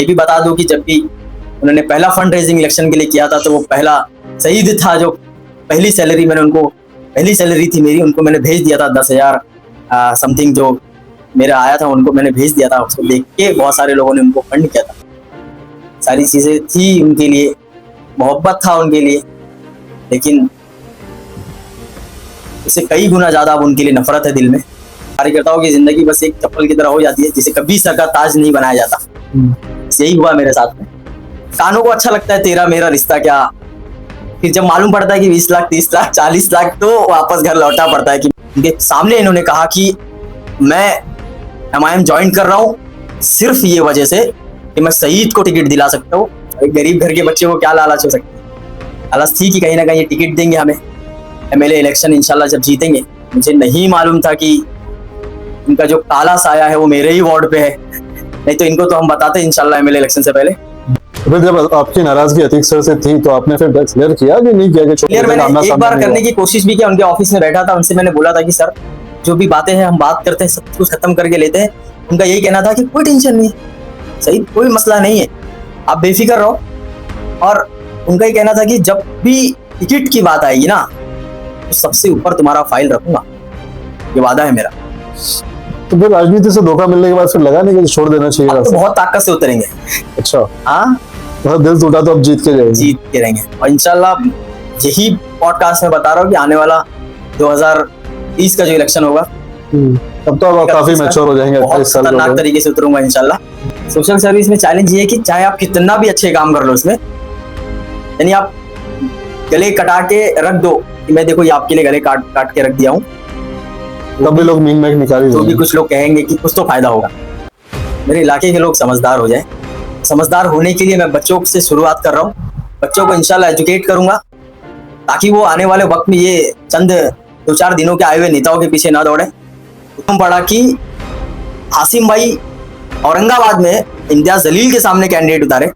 ये भी बता दूं कि जब भी उन्होंने पहला फंड रेजिंग इलेक्शन के लिए किया था तो वो पहला शहीद था जो पहली सैलरी मैंने उनको, पहली सैलरी थी मेरी, उनको मैंने भेज दिया था 10,000 समथिंग जो मेरा आया था, उनको मैंने भेज दिया था। उसको देख के बहुत सारे लोगों ने उनको फंड किया था। सारी चीजें थी उनके लिए, मोहब्बत था उनके लिए, लेकिन इससे कई गुना ज्यादा अब उनके लिए नफरत है दिल में। कार्यकर्ताओं की जिंदगी बस एक चप्पल की तरह हो जाती है जिसे कभी सर का ताज नहीं बनाया जाता। यही हुआ मेरे साथ में। कानों को अच्छा लगता है तेरा मेरा रिश्ता क्या, फिर जब मालूम पड़ता है कि 20 लाख 30 लाख 40 लाख तो वापस घर लौटा पड़ता है। कि उनके सामने इन्होंने कहा कि मैं MIM ज्वाइन कर रहा हूँ सिर्फ ये वजह से कि मैं शहीद को टिकट दिला सकता हूँ। एक गरीब घर के बच्चे को क्या लालच हो सकती है। लालच थी कि कहीं ना कहीं टिकट देंगे हमें, MLA इलेक्शन इंशाल्लाह जब जीतेंगे। मुझे नहीं मालूम था कि इनका जो काला साया है वो मेरे ही वार्ड पे है, नहीं तो इनको तो हम बताते इंशाल्लाह MLA इलेक्शन से पहले। फिर जब आपकी नाराजगी अतीक सर से थी तो आपने फिर क्लियर किया कि नहीं किया? क्लियर मैंने एक बार करने की कोशिश भी किया। उनके ऑफिस में बैठा था, उनसे मैंने बोला था कि सर जो भी बातें हैं हम बात करते हैं, सब कुछ खत्म करके लेते हैं। उनका यही कहना था कि कोई टेंशन नहीं है, सही कोई मसला नहीं है, आप बेफिक्र रहो। और उनका ही कहना था कि जब भी टिकट की बात आएगी ना तो सबसे ऊपर तुम्हारा फाइल रखूंगा, ये वादा है मेरा। तो फिर राजनीति से धोखा मिलने के बाद फिर लगा नहीं कि छोड़ देना चाहिए? तो बहुत ताकत से उतरेंगे। अच्छा, हाँ, बहुत दिल टूटा तो अब जीत के जाएंगे। जीत के रहेंगे और इंशाल्लाह यही पॉडकास्ट में बता रहा हूँ कि आने वाला 2030 का जो इलेक्शन होगा तब तो आप काफी मैच्योर हो जाएंगे। बहुत खतरनाक तरीके से उतरूंगा इंशाल्लाह। सोशल सर्विस में चैलेंज ये है कि चाहे आप कितना भी अच्छे काम कर लो उसमें, यानी आप गले कटा के रख दो कि मैं देखो ये आपके लिए गले काट के रख दिया हूँ, तब भी लोग मीम मैक निकाल, तो भी कुछ लोग कहेंगे कि कुछ तो फायदा होगा। मेरे इलाके के लोग समझदार हो जाए। समझदार होने के लिए मैं बच्चों से शुरुआत कर रहा हूँ। बच्चों को इंशाल्लाह एजुकेट करूंगा ताकि वो आने वाले वक्त में ये चंद 2-4 दिनों के आए हुए नेताओं के पीछे ना दौड़े। हुक्म पड़ा कि हासिम भाई औरंगाबाद में इम्तियाज जलील के सामने कैंडिडेट उतारे,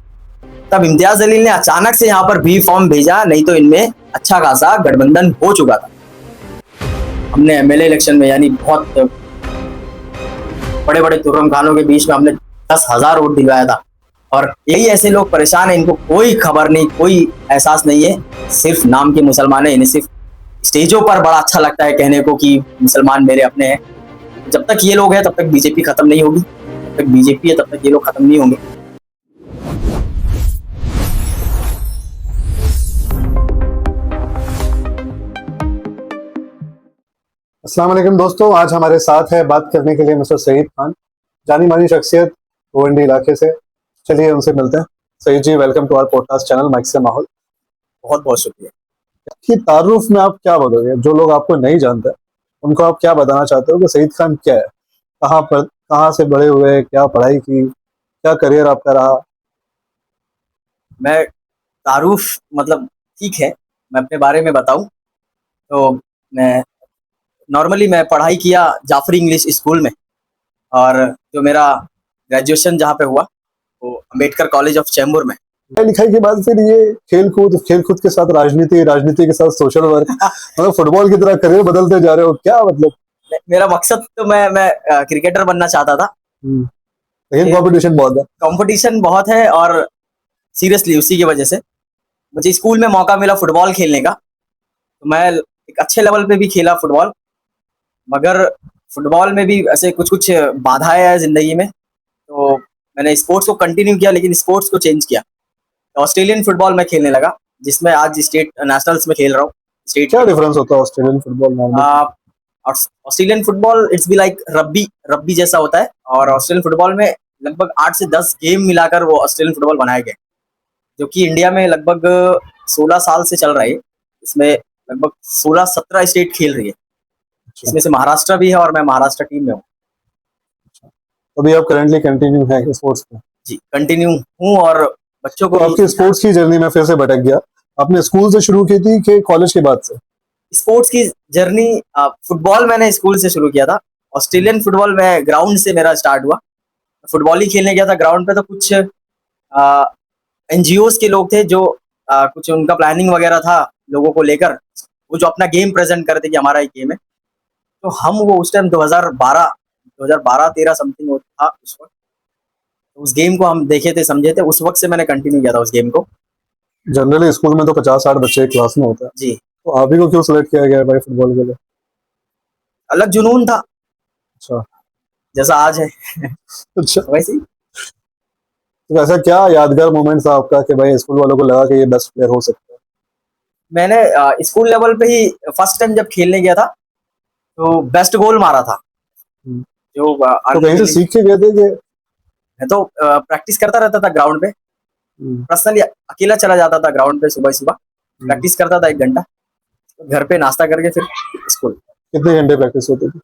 तब इम्तियाज जलील ने अचानक से यहाँ पर B फॉर्म भेजा, नहीं तो इनमें अच्छा खासा गठबंधन हो चुका था। हमने MLA इलेक्शन में यानी बहुत बड़े बड़े तुर्रम खानों के बीच में हमने 10,000 वोट दिलवाया था। और यही ऐसे लोग परेशान हैं, इनको कोई खबर नहीं, कोई एहसास नहीं है, सिर्फ नाम के मुसलमान है। इन्हें सिर्फ स्टेजों पर बड़ा अच्छा लगता है कहने को कि मुसलमान मेरे अपने हैं। जब तक ये लोग हैं तब तक BJP खत्म नहीं होगी, जब तक BJP है तब तक ये लोग खत्म नहीं होंगे। अस्सलाम वालेकुम दोस्तों, आज हमारे साथ है बात करने के लिए मिस्टर सईद खान, जानी मानी शख्सियत गोवंडी इलाके से। चलिए उनसे मिलते हैं। Saeed ji, welcome to our podcast channel mic से माहौल। बहुत बहुत शुक्रिया। कि तारुफ में आप क्या बताओगे, जो लोग आपको नहीं जानते उनको आप क्या बताना चाहते हो कि सईद खान क्या है, कहाँ से बड़े हुए, क्या पढ़ाई की, क्या करियर आपका रहा? मैं तारुफ मतलब ठीक है, मैं अपने बारे में बताऊं तो मैं नॉर्मली मैं पढ़ाई किया जाफरी इंग्लिश स्कूल में, और जो मेरा ग्रेजुएशन जहाँ पे हुआ वो अम्बेडकर कॉलेज ऑफ चैम्बूर में। पढ़ाई लिखाई के बाद फिर ये खेल कूद के साथ राजनीति के साथ सोशल वर्क, मतलब फुटबॉल की तरह करियर बदलते जा रहे हो, क्या मतलब? मेरा मकसद तो मैं क्रिकेटर बनना चाहता था, लेकिन कंपटीशन बहुत है और सीरियसली उसी की वजह से मुझे स्कूल में मौका मिला फुटबॉल खेलने का, तो मैं एक अच्छे लेवल पे भी खेला फुटबॉल। मगर फुटबॉल में भी ऐसे कुछ कुछ बाधाएं हैं जिंदगी में, तो मैंने स्पोर्ट्स को कंटिन्यू किया, लेकिन स्पोर्ट्स को चेंज किया। तो ऑस्ट्रेलियन फुटबॉल में खेलने लगा, जिसमें आज स्टेट नेशनल्स में खेल रहा हूँ। क्या डिफरेंस होता है Australian football? Australian football it's be like rugby जैसा होता है, और ऑस्ट्रेलियन फुटबॉल में लगभग 8 से 10 गेम मिलाकर वो ऑस्ट्रेलियन फुटबॉल बनाए गए, जो कि इंडिया में लगभग 16 साल से चल रहा है। इसमें लगभग 16-17 स्टेट खेल रही है, इसमें से महाराष्ट्र भी है और मैं महाराष्ट्र टीम में हूँ। अभी आप करंटली कंटिन्यू है स्पोर्ट्स में? जी कंटिन्यू हूँ। और बच्चों को आपकी स्पोर्ट्स की जर्नी में फिर से भटक गया, आपने स्कूल से शुरू की थी कि कॉलेज के बाद से? स्पोर्ट्स की जर्नी फुटबॉल मैंने स्कूल से शुरू किया था। ऑस्ट्रेलियन फुटबॉल में ग्राउंड से मेरा स्टार्ट हुआ, फुटबॉल ही खेलने गया था ग्राउंड पे। तो कुछ NGOs के लोग थे जो कुछ उनका प्लानिंग वगैरह था लोगों को लेकर, वो जो अपना गेम प्रेजेंट करते कि हमारा एक गेम है, तो हम वो उस टाइम 2012-13 समथिंग था उस वक्त। उस गेम को हम देखे थे, समझे थे, उस वक्त से मैंने कंटिन्यू किया था उस गेम को। जनरली स्कूल में तो 50-60 बच्चे एक क्लास में होते हैं, जी। तो आप ही को क्यों सिलेक्ट किया गया है भाई फुटबॉल के लिए? अलग जुनून था, अच्छा। जैसा आज है अच्छा, वैसे ही। तो ऐसा क्या यादगार मोमेंट था आपका कि भाई स्कूल वालों को लगा कि ये बेस्ट प्लेयर हो सकता है? मैंने स्कूल लेवल पे ही फर्स्ट टाइम जब खेलने गया था तो बेस्ट गोल मारा था। हम्म। जो तो कहीं से सीख के गए थे कि? मैं तो प्रैक्टिस करता रहता था ग्राउंड पे, पर्सनली अकेला चला जाता था ग्राउंड पे, सुबह सुबह प्रैक्टिस करता था 1 घंटा, घर पे नाश्ता करके फिर स्कूल। कितने घंटे प्रैक्टिस होती थी?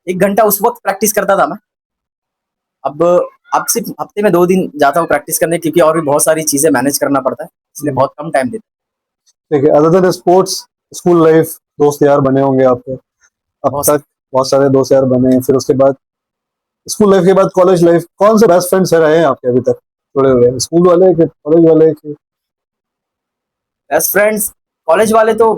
1 घंटा उस वक्त प्रैक्टिस करता था मैं। अब अब सिर्फ हफ्ते में 2 दिन जाता हूँ प्रैक्टिस करने, क्योंकि और भी बहुत सारी चीजें मैनेज करना पड़ता है, इसलिए बहुत कम टाइम देता ठीक है, other than sports, school life, दोस्त यार बने होंगे आपके अब बहुत तक? बहुत सारे दोस्त यार बने, फिर उसके बाद स्कूल लाइफ के बाद कॉलेज लाइफ, कौन से बेस्ट फ्रेंड्स रहे हैं आपके अभी तक जुड़े हुए? स्कूल वाले कि कॉलेज वाले कि? बेस्ट फ्रेंड्स कॉलेज वाले तो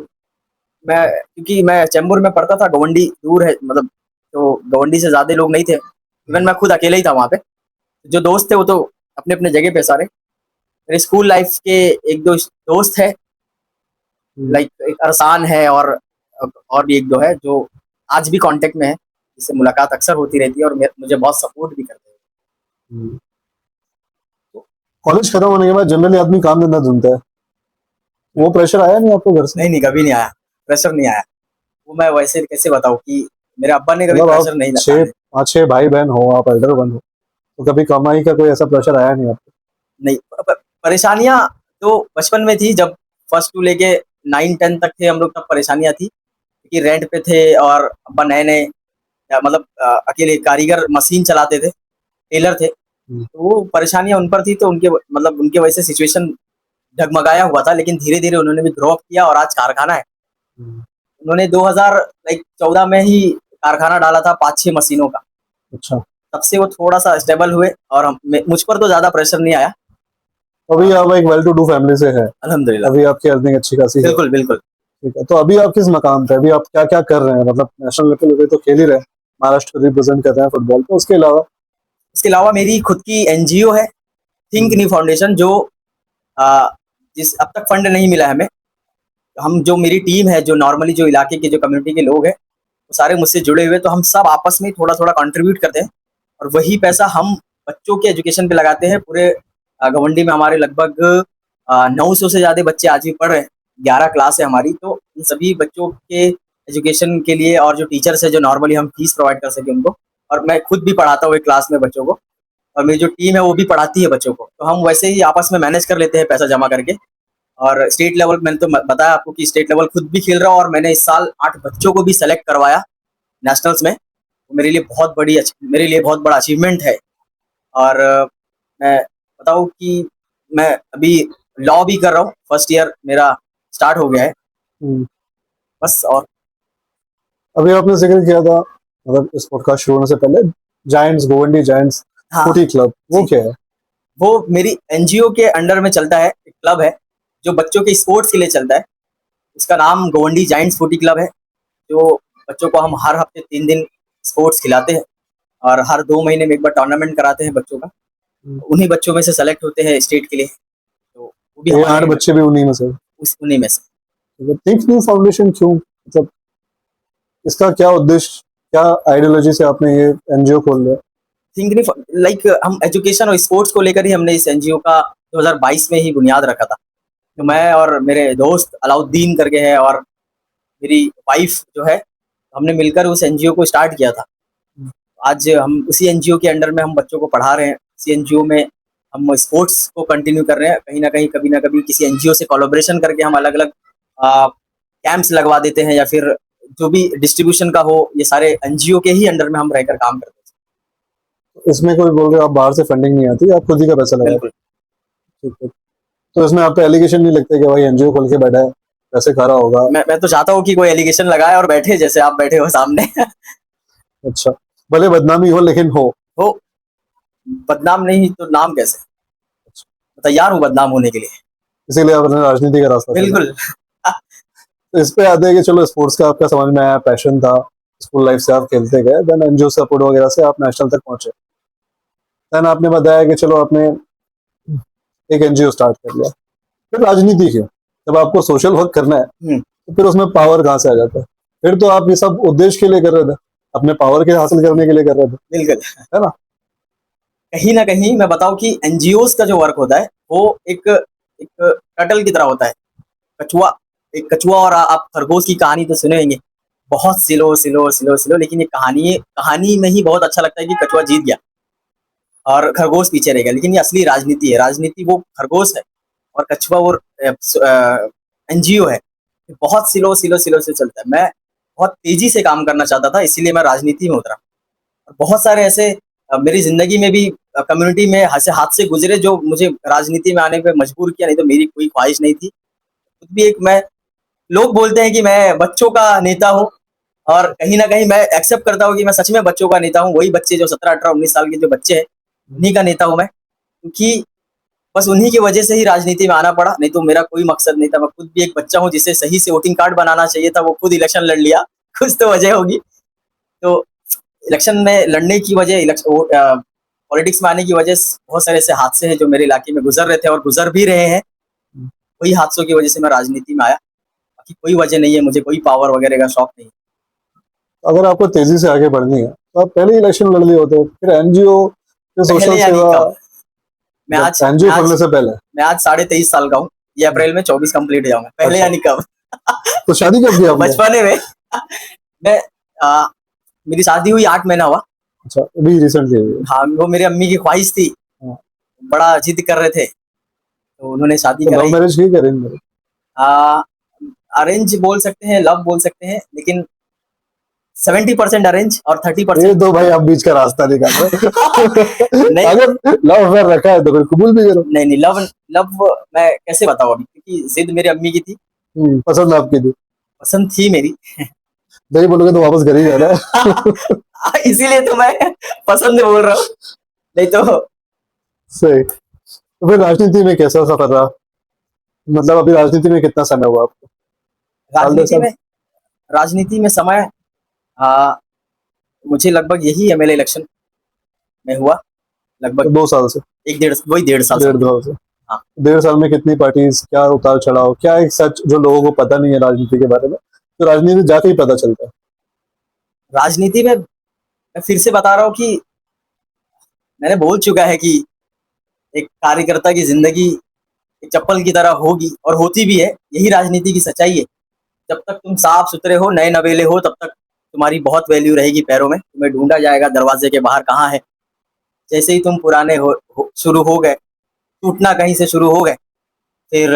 मैं, क्योंकि मैं चैम्बूर में पढ़ता था, गवंडी दूर है, मतलब तो गवंडी से ज्यादा लोग नहीं थे, इवन मैं खुद अकेले ही था वहाँ पे। जो दोस्त थे वो तो अपने अपने जगह पे सारे। मेरे स्कूल लाइफ के 1-2 दोस्त है, लाइक एक अरसान है, और भी 1-2 है जो आज भी कांटेक्ट में है, जिससे मुलाकात अक्सर होती रहती है और मुझे बहुत सपोर्ट भी करते हैं। कॉलेज खत्म होने के बाद जनरली आदमी काम धंधा ढूंढता है, वो प्रेशर आया नहीं आपको घर से? नहीं नहीं, कभी नहीं आया, प्रेशर नहीं आया। वो मैं वैसे कैसे बताऊँ कि मेरे अब्बा ने कभी मतलब आप प्रेशर नहीं छह लगाया। 5-6 भाई बहन हो, आप एल्डर वन हो, तो कभी कमाई का कोई ऐसा प्रेशर आया नहीं आपको? नहीं, परेशानियां तो बचपन में थी, जब फर्स्ट टू लेके 9-10 तक थे हम लोग, तब परेशानियां थी, क्योंकि रेंट पे थे और अब्बा नए नए, मतलब अकेले कारीगर मशीन चलाते थे, टेलर थे, तो वो परेशानियां उन पर थी, तो उनके मतलब उनके वजह से सिचुएशन डगमगाया हुआ था, लेकिन धीरे धीरे उन्होंने भी ग्रो अप किया और आज कारखाना है। उन्होंने 2014 में ही कारखाना डाला था 5-6 मशीनों का। अच्छा, तब से वो थोड़ा सा स्टेबल हुए और मुझ पर तो ज्यादा प्रेशर नहीं आया। अभी आप एक वेल टू डू फैमिली से है, अल्हम्दुलिल्लाह। अभी आपकी अर्निंग अच्छी खासी है, बिल्कुल बिल्कुल। ठीक है। तो अभी आप किस मकाम पे, अभी आप क्या क्या कर रहे हैं? मतलब नेशनल लेवल पे तो खेल ही रहे हैं, महाराष्ट्र को रिप्रेजेंट कर रहे हैं फुटबॉल पे, उसके अलावा? इसके अलावा मेरी खुद की एनजीओ है, थिंक न्यू फाउंडेशन, जो आ, जिस अब तक फंड नहीं मिला है हमें। हम जो मेरी टीम है, जो नॉर्मली जो इलाके के जो कम्युनिटी के लोग हैं, वो सारे मुझसे जुड़े हुए, तो हम सब आपस में थोड़ा थोड़ा कंट्रीब्यूट करते हैं, और वही पैसा हम बच्चों के एजुकेशन पे लगाते हैं। पूरे गवंडी में हमारे लगभग 900 से ज़्यादा बच्चे आज भी पढ़ रहे हैं, 11 क्लास है हमारी, तो इन सभी बच्चों के एजुकेशन के लिए, और जो टीचर्स है जो नॉर्मली हम फीस प्रोवाइड कर सके उनको, और मैं खुद भी पढ़ाता हूँ एक क्लास में बच्चों को, और मेरी जो टीम है वो भी पढ़ाती है बच्चों को, तो हम वैसे ही आपस में मैनेज कर लेते हैं पैसा जमा करके। और स्टेट लेवल, मैंने तो बताया आपको कि स्टेट लेवल खुद भी खेल रहा हूँ, और मैंने इस साल 8 बच्चों को भी सेलेक्ट करवाया नेशनल्स में। तो मेरे लिए बहुत बड़ा अचीवमेंट है। और मैं बताऊँ कि मैं अभी लॉ भी कर रहा हूँ, फर्स्ट ईयर मेरा स्टार्ट हो गया है, बस। और अभी आपने जिक्र किया था, मतलब इस पॉडकास्ट शुरू होने से पहले, जायंट्स, गोवंडी जायंट्स हाँ फुटी क्लब, वो जी, क्या है? वो मेरी एनजीओ के अंडर में चलता है, एक क्लब है जो बच्चों के स्पोर्ट्स के लिए चलता है। इसका नाम गोवंडी जायंट्स फुटी क्लब है, जो बच्चों को हम हर हफ्ते 3 दिन स्पोर्ट्स खिलाते हैं, और हर 2 महीने में एक बार टूर्नामेंट कराते हैं बच्चों का। उन्हीं बच्चों में से सेलेक्ट होते हैं स्टेट के लिए, तो वो भी ये हमारे 8 बच्चे भी उन्हीं में से? उन्हीं में से। थिंक न्यू फाउंडेशन क्यों, मतलब इसका क्या उद्देश्य, क्या आइडियोलॉजी से आपने ये एनजीओ खोल लिया? थिंक नहीं, लाइक हम एजुकेशन और स्पोर्ट्स को लेकर ही हमने इस एनजीओ का 2022 में ही बुनियाद रखा था। तो मैं और मेरे दोस्त अलाउद्दीन करके है, और मेरी वाइफ जो है, हमने मिलकर उस एनजीओ को स्टार्ट किया था। आज हम उसी एनजीओ के अंडर में हम बच्चों को पढ़ा रहे हैं, उसी एनजीओ में हम स्पोर्ट्स को कंटिन्यू कर रहे हैं। कहीं ना कहीं, कभी ना कभी किसी एनजीओ से कोलैबोरेशन करके हम अलग अलग कैंप्स लगवा देते हैं, या फिर जो भी डिस्ट्रीब्यूशन का हो, ये सारे एनजीओ के ही अंडर में हम रहकर काम करते इसमें कोई बोल रहे हो आप बाहर से फंडिंग नहीं आती, आप खुद ही का पैसा हैं। लगा? बिल्कुल। ठीक है। तो इसमें आप पे एलिगेशन नहीं लगते कि भाई एनजीओ खोल के बैठा है, पैसे खा रहा होगा? मैं तो चाहता हूँ कि कोई एलिगेशन लगाए और बैठे, जैसे आप बैठे हो सामने अच्छा, भले बदनामी हो लेकिन हो। हो, बदनाम नहीं तो नाम कैसे? तैयार हूँ बदनाम होने के लिए। इसीलिए आपने राजनीति का रास्ता चुना। बिल्कुल। तो इस पे आते हैं कि चलो स्पोर्ट्स का आपका समझ में आया, पैशन था, स्कूल लाइफ से आप खेलते गए, देन एनजीओ सपोर्ट वगैरह से आप नेशनल तक पहुंचे। देन आपने बताया कि चलो आपने एक एनजीओ स्टार्ट कर लिया, फिर राजनीति की जब आपको सोशल वर्क करना है तो फिर उसमें पावर कहाँ से आ जाता है? फिर तो आप ये सब उद्देश्य के लिए कर रहे थे, अपने पावर के हासिल करने के लिए कर रहे थे, बिल्कुल। है ना? कहीं ना कहीं मैं बताऊं कि एनजीओ का जो वर्क होता है वो एक एक टर्टल की तरह होता है, कछुआ। एक कछुआ और आप खरगोश की कहानी तो सुने होंगे, बहुत स्लो स्लो स्लो स्लो, लेकिन ये कहानी में ही बहुत अच्छा लगता है कि कछुआ जीत गया और खरगोश पीछे रह गया। लेकिन ये असली राजनीति है, राजनीति वो खरगोश है और कछुआ वो एनजीओ है। बहुत स्लो स्लो स्लो से चलता है। मैं बहुत तेजी से काम करना चाहता था, इसीलिए मैं राजनीति में उतरा। बहुत सारे ऐसे मेरी जिंदगी में भी कम्युनिटी में ऐसे हादसे गुजरे जो मुझे राजनीति में आने पे मजबूर किया, नहीं तो मेरी कोई ख्वाहिश नहीं थी। खुद भी एक मैं, लोग बोलते हैं कि मैं बच्चों का नेता हूँ, और कहीं ना कहीं मैं एक्सेप्ट करता हूँ कि मैं सच में बच्चों का नेता हूँ। वही बच्चे जो 17, 18, 19 साल के जो बच्चे हैं, उन्हीं का नेता हूँ मैं, क्योंकि बस उन्हीं की वजह से ही राजनीति में आना पड़ा, नहीं तो मेरा कोई मकसद नहीं था। मैं खुद भी एक बच्चा हूँ जिसे सही से वोटिंग कार्ड बनाना चाहिए था, वो खुद इलेक्शन लड़ लिया। कुछ तो वजह होगी। तो इलेक्शन में लड़ने की वजह, इलेक्शन पॉलिटिक्स में आने की वजह बहुत सारे ऐसे हादसे हैं जो मेरे इलाके में गुजर रहे थे और गुजर भी रहे हैं। वही हादसों की वजह से मैं राजनीति में आया, बाकी कोई वजह नहीं है, मुझे कोई पावर वगैरह का शौक नहीं। अगर आपको तेजी से आगे बढ़नी है तो आप पहले इलेक्शन लड़ लिए होते, फिर एनजीओ, फिर सोशल पहले यानी सेवा। कब? एनजीओ खोलने से पहले मैं आज 23.5 साल का हूँ। ये अप्रैल में 24 कंप्लीट हो जाऊंगा। पहले अच्छा, यानी कब? तो शादी कब की आपने? बचपने में। मैं मेरी शादी हुई 8 महीना हुआ। अच्छा, अभी रिसेंटली हुई है। हाँ, वो मेरी अम्मी की ख्वाहिश थी, हाँ, बड़ा जिद कर रहे थे, तो उन्होंने शादी तो लव कराई। मैरिज की करेंगे मैरिज? अरेंज बोल सकते हैं, लव बोल सकते हैं, लेकिन 70% अरेंज और ये 30%। तो भाई आप बीच का रास्ता निकाल रहे हो। नहीं अगर लव अफेयर रखा है तो फिर कबूल भी करो। नहीं नहीं, लव लव मैं कैसे बताऊं अभी, क्योंकि जिद मेरी अम्मी की थी, पसंद आपकी थी, पसंद थी मेरी। नहीं बोलोगे तो वापस घर ही जाना है। इसीलिए तो मैं पसंद बोल रहा हूँ, नहीं तो। सही। तो फिर राजनीति में कैसा सफर रहा? मतलब अभी राजनीति में कितना समय हुआ आपको? साल 2 राजनीति साल? में राजनीति में समय आ, मुझे लगभग यही एमएलए इलेक्शन में हुआ, तो लगभग 2 साल से? एक डेढ़, वही 1.5 साल डेढ़ समथिंग। 2 साल से? हाँ। 1.5 साल में कितनी पार्टीज, क्या उतार चढ़ाव, क्या एक सच जो लोगों को पता नहीं है राजनीति के बारे में, तो राजनीति जाके ही पता चलता है। राजनीति में मैं फिर से बता रहा हूँ कि मैंने बोल चुका है कि एक कार्यकर्ता की जिंदगी एक चप्पल की तरह होगी, और होती भी है। यही राजनीति की सच्चाई है। जब तक तुम साफ सुथरे हो, नए नवेले हो, तब तक तुम्हारी बहुत वैल्यू रहेगी पैरों में। तुम्हें ढूंढा जाएगा दरवाजे के बाहर, कहाँ है। जैसे ही तुम पुराने शुरू हो गए, टूटना कहीं से शुरू हो गए, फिर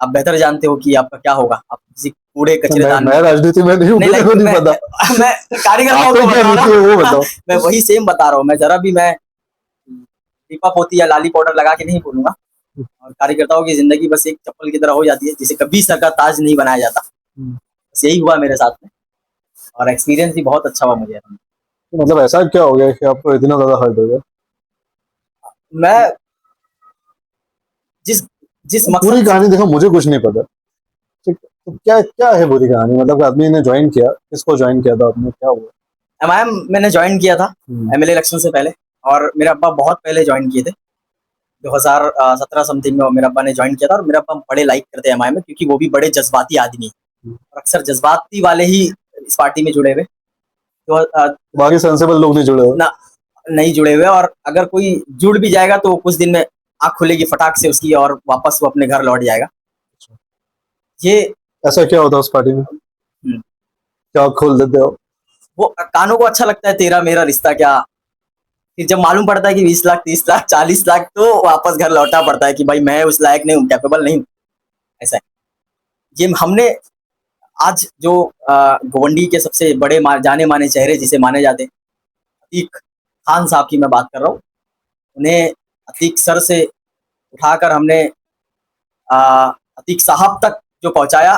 आप बेहतर जानते हो कि आपका क्या होगा। आप किसी कूड़े कचरे दान मैं में। राजनीति में नहीं हूँ, नहीं मुझे को लाइक नहीं पता। मैं कार्यकर्ताओं आपका को क्या बता रहा नीति है वो हूँ। बताओ। मैं वही सेम बता रहा हूँ। मैं जरा भी मैं दीपा पोती या लाली पाउडर लगा के नहीं बोलूंगा। और कार्यकर्ताओं की जिंदगी बस एक चप्पल की तरह हो जाती है, जिसे कभी सर का ताज नहीं बनाया जाता। बस यही हुआ मेरे साथ में, और एक्सपीरियंस भी बहुत अच्छा हुआ मुझे। तो मतलब ऐसा क्या हो गया कि आपको इतना ज्यादा हर्ट हो गया? मैं जिस जिस पूरी मकसद से कहानी देखो, मुझे कुछ नहीं पता। ठीक है, तो क्या क्या है पूरी कहानी? मतलब आदमी ने ज्वाइन किया, किसको ज्वाइन किया था आपने, क्या हुआ? एमआईएम मैंने ज्वाइन किया था एमएलए इलेक्शन से पहले, और मेरे अब्बा बहुत पहले ज्वाइन किए थे। 2017 समथिंग में मेरे अब्बा ने ज्वाइन किया था, और मेरे अब्बा बड़े लाइक करते हैं एमआईएम में, क्योंकि वो भी बड़े जज्बाती आदमी हैं, और अक्सर जज्बाती वाले ही इस पार्टी में जुड़े हुए। तो बाकी सेंसेबल लोग नहीं जुड़े हुए? ना, नहीं जुड़े हुए। और अगर कोई जुड़ भी जाएगा तो कुछ दिन में आंख खुलेगी फटाक से उसकी, और वापस वो अपने घर लौट जाएगा। ये ऐसा क्या होता है उस पार्टी में, हम्म, क्या आप खोल देते हो? वो कानों को अच्छा लगता है, तेरा मेरा रिश्ता क्या। फिर जब मालूम पड़ता है कि 20 लाख 30 लाख 40 लाख, तो वापस घर लौटना पड़ता है कि भाई मैं उस लायक नहीं हूँ, कैपेबल नहीं हूँ। ऐसा है। ये हमने आज जो गोवंडी के सबसे बड़े जाने माने चेहरे जिसे माने जाते हैं, अतीक खान साहब की मैं बात कर रहा हूँ। उन्हें अतीक सर से उठाकर हमने अतीक साहब तक जो पहुंचाया,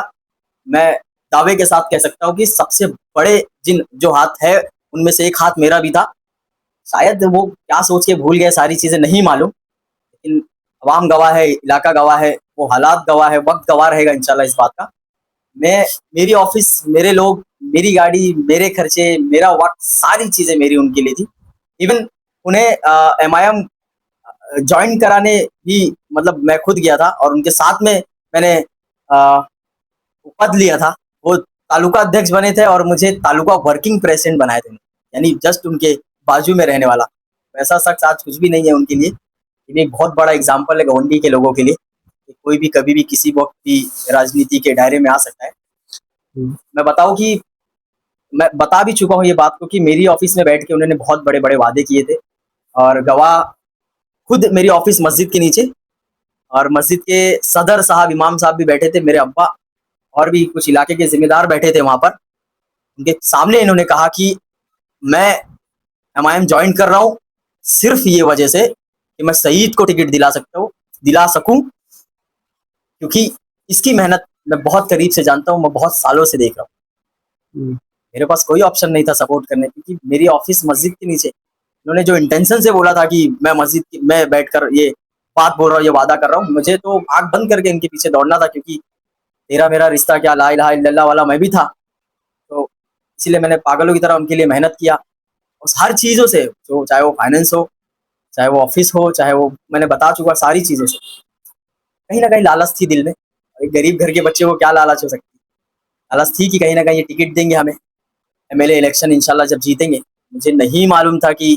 मैं दावे के साथ कह सकता हूँ कि सबसे बड़े जिन जो हाथ है, उनमें से एक हाथ मेरा भी था। शायद वो क्या सोच के भूल गए, सारी चीजें नहीं मालूम, लेकिन अवाम गवाह है, इलाका गवाह है, वो हालात गवाह है, वक्त गवाह रहेगा इंशाल्लाह इस बात का। मैं, मेरी ऑफिस, मेरे लोग, मेरी गाड़ी, मेरे खर्चे, मेरा वक्त, सारी चीजें मेरी उनके लिए थी। इवन उन्हें MIM ज्वाइन कराने भी मतलब मैं खुद गया था और उनके साथ में मैंने अ, पद लिया था। वो तालुका अध्यक्ष बने थे और मुझे तालुका वर्किंग प्रेसिडेंट बनाए थे, यानी जस्ट उनके बाजू में रहने वाला। ऐसा शख्स आज कुछ भी नहीं है उनके लिए। ये एक बहुत बड़ा एग्जाम्पल है गवंडी के लोगों के लिए कि कोई भी कभी भी किसी वक्त भी राजनीति के दायरे में आ सकता है। मैं बताऊं कि मैं बता भी चुका हूँ ये बात को कि मेरी ऑफिस में बैठ के उन्होंने बहुत बड़े बड़े वादे किए थे और गवाह खुद मेरी ऑफिस मस्जिद के नीचे, और मस्जिद के सदर साहब इमाम साहब भी बैठे थे, मेरे अब्बा और भी कुछ इलाके के जिम्मेदार बैठे थे वहां पर। उनके सामने इन्होंने कहा कि मैं MIM ज्वाइन कर रहा हूँ सिर्फ ये वजह से कि मैं सईद को टिकट दिला सकूं, क्योंकि इसकी मेहनत मैं बहुत करीब से जानता हूँ, मैं बहुत सालों से देख रहा हूँ। मेरे पास कोई ऑप्शन नहीं था सपोर्ट करने, क्योंकि मेरी ऑफिस मस्जिद के नीचे। उन्होंने जो इंटेंशन से बोला था कि मैं मैं बैठकर ये बात बोल रहा हूँ, ये वादा कर रहा हूँ, मुझे तो आंख बंद करके इनके पीछे दौड़ना था, क्योंकि तेरा मेरा रिश्ता क्या, ला इलाहा इल्लल्लाह वाला मैं भी था। तो इसीलिए मैंने पागलों की तरह उनके लिए मेहनत किया और हर चीज़ों से, जो चाहे वो फाइनेंस हो, चाहे वो ऑफिस हो, चाहे वो मैंने बता चुका सारी चीज़ों से। कहीं ना कहीं लालच थी दिल में। एक गरीब घर के बच्चे को क्या लालच हो सकती है? लालच थी कि कहीं ना कहीं ये टिकट देंगे हमें, MLA इलेक्शन इंशाल्लाह जब जीतेंगे। मुझे नहीं मालूम था कि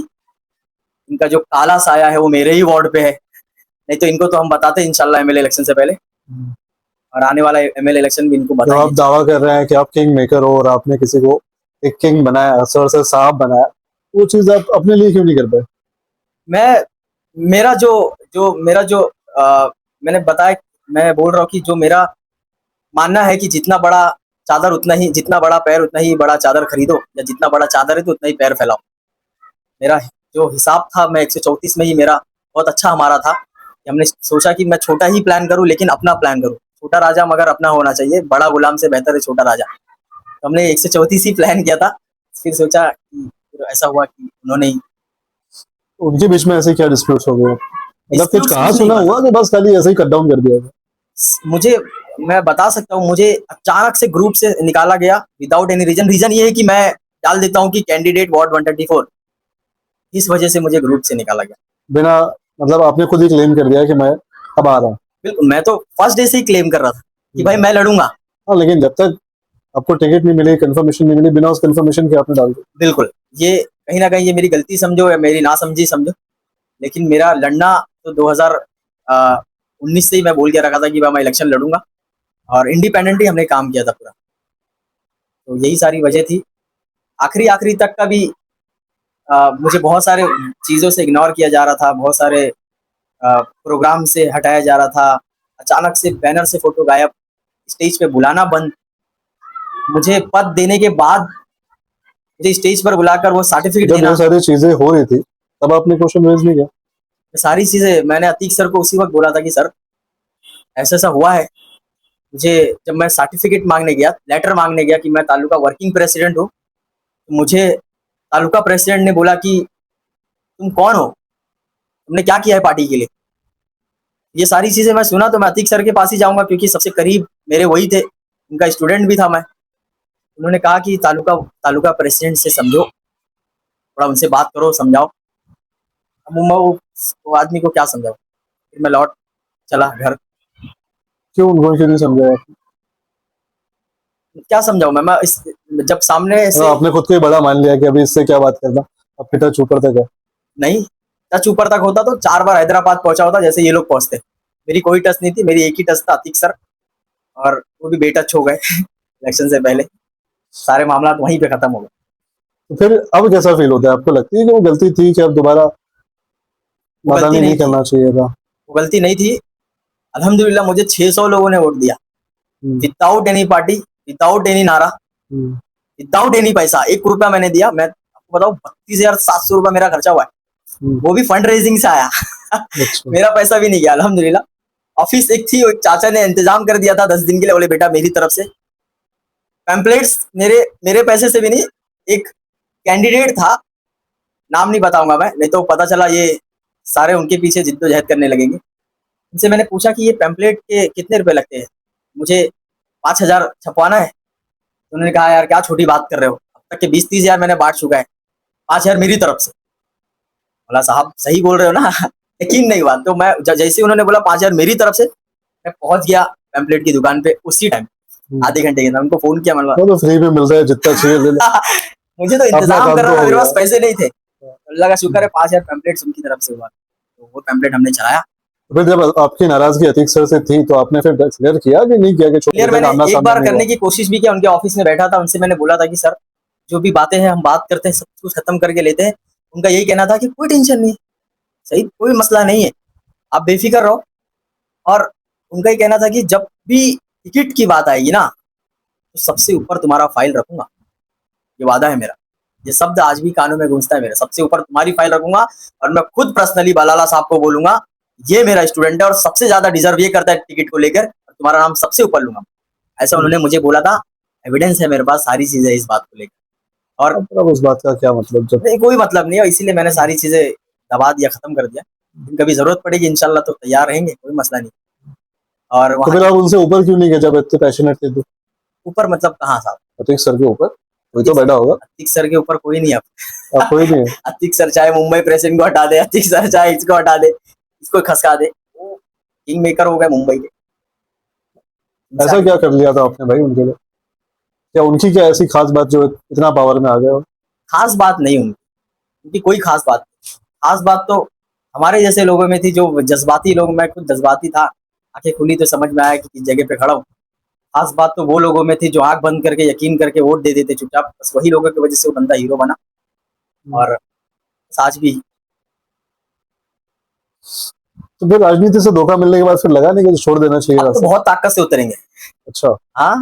इनका जो काला साया है वो मेरे ही वार्ड पे है, नहीं तो इनको तो हम बताते इंशाल्लाह MLA इलेक्शन से पहले, और आने वाला MLA इलेक्शन भी इनको तो बताएंगे। आप दावा कर रहे हैं कि आप किंग मेकर हो और आपने किसी को एक किंग बनाया, सर से साहब बनाया, वो चीज आप अपने लिए क्यों नहीं कर पाए? मैं मेरा जो जो मेरा जो मैंने बताया, मैं बोल रहा हूँ कि जो मेरा मानना है कि जितना बड़ा चादर उतना ही, जितना बड़ा पैर उतना ही बड़ा चादर खरीदो, या जितना बड़ा चादर है तो उतना ही पैर फैलाओ। मेरा जो हिसाब था, मैं 134 में ही मेरा बहुत अच्छा हमारा था कि हमने सोचा कि मैं छोटा ही प्लान करूं, लेकिन अपना प्लान करूं। छोटा राजा मगर अपना होना चाहिए, बड़ा गुलाम से बेहतर है छोटा राजा। तो हमने 134 ही प्लान किया था। फिर सोचा कि फिर ऐसा हुआ कि उन्होंने उनके बीच में ऐसे क्या डिस्प्यूट्स हो गए? मतलब कुछ disputes कहा कुछ नहीं सुना बना। हुआ कि बस खाली ऐसे ही कट डाउन कर दिया था? मुझे मैं बता सकता हूँ, मुझे अचानक से ग्रुप से निकाला गया विदाउट एनी रीजन। रीजन ये है कि मैं डाल देता हूँ कि कैंडिडेट वार्ड 134, इस वजह से मुझे ग्रुप से निकाला गया। बिना मतलब आपने खुद ही क्लेम कर दिया कि मैं अब आ रहा हूँ? बिल्कुल, मैं तो फर्स्ट डे से ही क्लेम कर रहा था कि भाई मैं लड़ूंगा। हाँ, लेकिन जब तक आपको टिकट नहीं मिली, कंफर्मेशन नहीं मिली, बिना उस कंफर्मेशन के आपने डाल दिया। बिल्कुल, ये कहीं ना कहीं ये मेरी गलती समझो या मेरी ना समझी समझो, लेकिन मेरा लड़ना तो 2019 से ही मैं बोल के रखा था कि मैं इलेक्शन लड़ूंगा, और इंडिपेंडेंटली हमने काम किया था पूरा। तो यही सारी वजह थी। आखिरी आखिरी तक का भी मुझे बहुत सारे चीज़ों से इग्नोर किया जा रहा था, बहुत सारे प्रोग्राम से हटाया जा रहा था। अचानक से बैनर से फोटो गायब, स्टेज पे बुलाना बंद। मुझे पद देने के बाद मुझे स्टेज पर बुलाकर वो सर्टिफिकेट जब देना, ये सारी चीजें हो रही थी तब आपने क्वेश्चन रेज नहीं किया? सारी चीज़ें मैंने अतीक सर को उसी वक्त बोला था कि सर ऐसा ऐसा हुआ है। मुझे जब मैं सर्टिफिकेट मांगने गया, लेटर मांगने गया कि मैं तालुका वर्किंग प्रेसिडेंट हूँ, तो मुझे तालुका प्रेसिडेंट ने बोला कि तुम कौन हो, तुमने क्या किया है पार्टी के लिए। ये सारी चीज़ें मैं सुना तो मैं अतीक सर के पास ही जाऊंगा, क्योंकि सबसे करीब मेरे वही थे, उनका स्टूडेंट भी था मैं। उन्होंने कहा कि तालुका तालुका प्रेसिडेंट से समझो, थोड़ा उनसे बात करो, समझाओ। अब मैं वो आदमी को क्या समझाऊं। फिर मैं लौट चला घर। क्यों उनको क्यों नहीं समझाया आपने? क्या समझाऊं मैं इस, जब सामने मतलब से आपने खुद को ही बड़ा मान लिया कि अभी इससे क्या बात करना, अब पिटा चुपर तक है। नहीं, टच ऊपर तक होता तो 4 बार हैदराबाद पहुंचा होता जैसे ये लोग पहुंचते। मेरी कोई टच नहीं थी, मेरी एक ही टच था, अतीक सर, और वो भी बेटच हो गए इलेक्शन से पहले। सारे मामला वहीं पे खत्म हो गए। तो फिर अब कैसा फील होता है? आपको लगती है कि वो गलती थी कि अब दोबारा वो गलती नादानी नहीं नहीं थी, करना चाहिए था? वो गलती नहीं थी। अल्हम्दुलिल्लाह मुझे 600 लोगों ने वोट दिया, hmm, without any party, without any नारा, हम्म, विदाउट एनी पैसा। 1 रुपया मैंने दिया। मैं आपको बताऊं, 32,700 रुपया मेरा खर्चा हुआ है, हम्म, वो भी फंड रेजिंग से आया अच्छा। मेरा पैसा भी नहीं गया अल्हम्दुलिल्लाह। ऑफिस एक थी, वो एक चाचा ने इंतजाम कर दिया था 10 दिन के लिए, बोले बेटा मेरी तरफ से पैम्पलेट्स, मेरे मेरे पैसे से भी नहीं। एक कैंडिडेट था, नाम नहीं बताऊंगा मैं, नहीं तो पता चला ये सारे उनके पीछे जिद्दोजहद करने लगेंगे। उनसे मैंने पूछा कि ये पैम्पलेट के कितने रुपए लगते हैं, मुझे 5,000 छपवाना है। तो उन्होंने कहा यार क्या छोटी बात कर रहे हो, अब तक के 20-30 हजार मैंने बांट चुका है, 5,000 मेरी तरफ से। बोला साहब सही बोल रहे हो ना यकीन नहीं हुआ। तो मैं जैसे उन्होंने बोला 5,000 मेरी तरफ से, मैं पहुंच गया पैम्पलेट की दुकान पे उसी टाइम, आधे घंटे के अंदर उनको फोन किया। मैंने वो तो फ्री में मिल रहा है, जितना चाहिए ले लो। मुझे तो अपना इंतजाम काम करना तो था, हो मेरे गया। पास पैसे नहीं थे। अल्लाह का शुक्र है 5,000 पैम्पलेट उनकी तरफ से हुआ, तो वो पैम्पलेट हमने चलाया। फिर जब आपकी नाराजगी अतीक सर से थी तो आपने फिर क्लियर किया कि नहीं किया कि छोड़ क्लियर देते, मैंने आमना एक सामना बार नहीं हुआ? करने की कोशिश भी किया, उनके ऑफिस में बैठा था, उनसे मैंने बोला था कि सर जो भी बातें हैं हम बात करते हैं, सब कुछ खत्म करके लेते हैं। उनका यही कहना था कि कोई टेंशन नहीं, सही कोई मसला नहीं है, आप बेफिक्र रहो। और उनका ही कहना था कि जब भी टिकट की बात आएगी ना तो सबसे ऊपर तुम्हारा फाइल रखूंगा, ये वादा है मेरा। ये शब्द आज भी कानों में गूंजता है मेरे, सबसे ऊपर तुम्हारी फाइल रखूंगा और मैं खुद पर्सनली बलाला साहब को बोलूंगा ये मेरा स्टूडेंट है और सबसे ज्यादा डिजर्व ये करता है टिकट को लेकर, तुम्हारा नाम सबसे ऊपर लूंगा। ऐसा उन्होंने मुझे बोला था, एविडेंस है मेरे पास, सारी चीजें इस बात को लेकर। और अब उस बात का क्या मतलब जब नहीं, कोई मतलब नहीं है, इसीलिए मैंने सारी चीजें दबा दिया, खत्म कर दिया। लेकिन कभी जरूरत पड़ेगी इंशाल्लाह तो तैयार रहेंगे, कोई मसला नहीं। और तो वहाँ फिर आप उनसे ऊपर क्यों नहीं गए जब इतने पैशनेट थे तो? ऊपर मतलब कहाँ साहब? अतीक सर के ऊपर कोई तो बैठा होगा। अतीक सर के ऊपर कोई नहीं है। आप कोई नहीं है? अतीक सर चाहे मुंबई प्रेसिडेंट को हटा दे, अतीक सर चाहे इसको हटा दे, इसको खसका दे, वो किंग मेकर हो गए मुंबई के। ऐसा क्या कर लिया था आपने भाई उनके लिए? क्या उनकी क्या ऐसी खास बात जो इतना पावर में आ गए हो? खास बात नहीं उनकी, उनकी कोई खास बात नहीं। खास बात तो हमारे जैसे लोगों में थी, जो जज्बाती लोग, मैं खुद जज्बाती था, आंखें खुली तो समझ में आया कि किस जगह पे खड़ा हूँ। खास बात तो वो लोगों में थी जो आंख बंद करके यकीन करके वोट दे देते चुपचाप, बस वही लोगों की वजह से वो बंदा हीरो बना। और आज भी तो फिर राजनीति से धोखा मिलने के बाद फिर लगा नहीं कि छोड़ देना चाहिए अब तो रास्ता? बहुत ताकत से उतरेंगे। अच्छा, हाँ,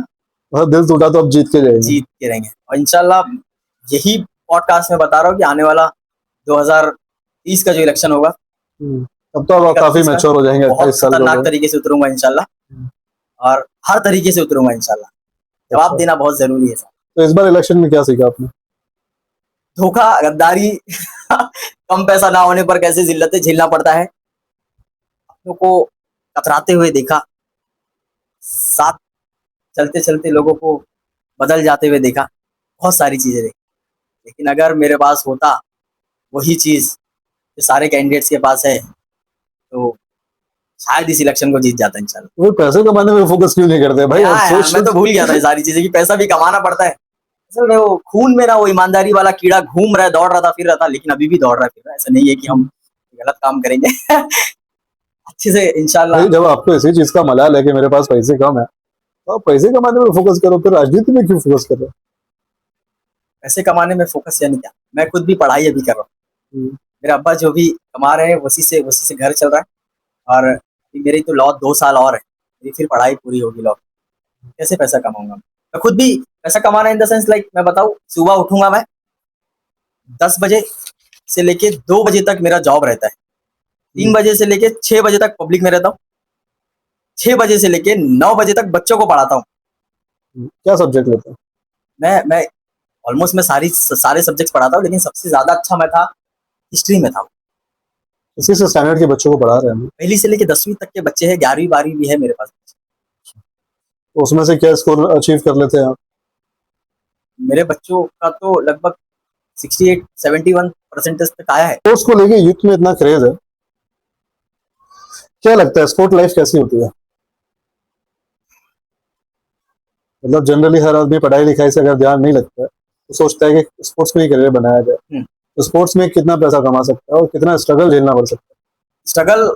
मतलब दिल टूटा तो अब जीत के जाएंगे। जीत के रहेंगे और इंशाल्लाह यही पॉडकास्ट में बता रहा हूँ कि आने वाला 2030 का जो इलेक्शन होगा, अब तो आप काफी 31 का, मैच्योर हो जाएंगे, बहुत 28 साल के हो खतरनाक जाएंगे। तरीके से उतरूंगा इंशाल्लाह, और हर तरीके से उतरूंगा इंशाल्लाह। जवाब अच्छा, देना बहुत जरूरी है। तो इस बार इलेक्शन में क्या सीखा आपने? धोखा, गद्दारी कम पैसा ना होने पर कैसे जिल्लतें झेलना पड़ता है, अपनों को कतराते हुए देखा, साथ चलते चलते लोगों को बदल जाते हुए देखा, बहुत सारी चीजें देखी। लेकिन अगर मेरे पास होता वही चीज जो सारे कैंडिडेट्स के पास है तो शायद इस इलेक्शन को जीत जाता इंशाल्लाह। वो पैसे कमाने में फोकस क्यों नहीं करते भाई? आप हाँ यार, मैं तो भूल गया था ये सोच सारी चीजें कि पैसा भी कमाना पड़ता है। असल में वो खून में ना वो ईमानदारी वाला कीड़ा घूम रहा है, दौड़ रहा था, फिर रहा था, लेकिन अभी भी दौड़ रहा है, फिर रहा है। ऐसा नहीं है कि हम गलत काम करेंगे। अच्छे से इंशाल्लाह। भाई जब आपको इसी चीज का मलाल है कि मेरे पास पैसे कम है, तो आप पैसे कमाने में फोकस करो, फिर राजनीति में क्यों फोकस कर रहे पैसे कमाने में फोकस यानी क्या, मैं खुद भी पढ़ाई अभी कर रहा हूँ। हो? मेरे अब्बा जो भी कमा रहे हैं उसी से घर चल रहा है। और अभी मेरी तो लॉ 2 साल और है, मेरी फिर पढ़ाई पूरी होगी लॉ, कैसे पैसा कमाऊंगा मैं खुद भी। पैसा कमाना इन द सेंस लाइक मैं बताऊँ, सुबह उठूंगा मैं 10 बजे से लेके 2 बजे तक मेरा जॉब रहता है, 3 बजे से लेके 6 बजे तक पब्लिक में रहता हूँ, 6 बजे से लेके 9 बजे तक बच्चों को पढ़ाता हूँ। क्या सब्जेक्ट लेते हैं? मैं ऑलमोस्ट मैं सारे सब्जेक्ट्स पढ़ाता हूँ, लेकिन सबसे ज्यादा अच्छा मैं था हिस्ट्री में था। इसी से स्टैंडर्ड के बच्चों को पढ़ा रहे हैं हम। पहली से लेके 10वीं तक के बच्चे हैं, 11वीं 12वीं भी है मेरे पास। तो उसमें से क्या स्कोर अचीव कर लेते हैं आप? मेरे बच्चों का तो लगभग 68-71% तक आया है। स्पोर्ट्स को लेके यूथ में इतना क्रेज है, क्या लगता है स्पोर्ट लाइफ कैसी होती है? मतलब जनरली हर आदमी पढ़ाई लिखाई से अगर ध्यान नहीं लगता है तो सोचता है कि स्पोर्ट्स में ही करियर बनाया जाए। तो स्पोर्ट्स में कितना पैसा कमा सकता है और कितना स्ट्रगल झेलना पड़ सकता है? स्ट्रगल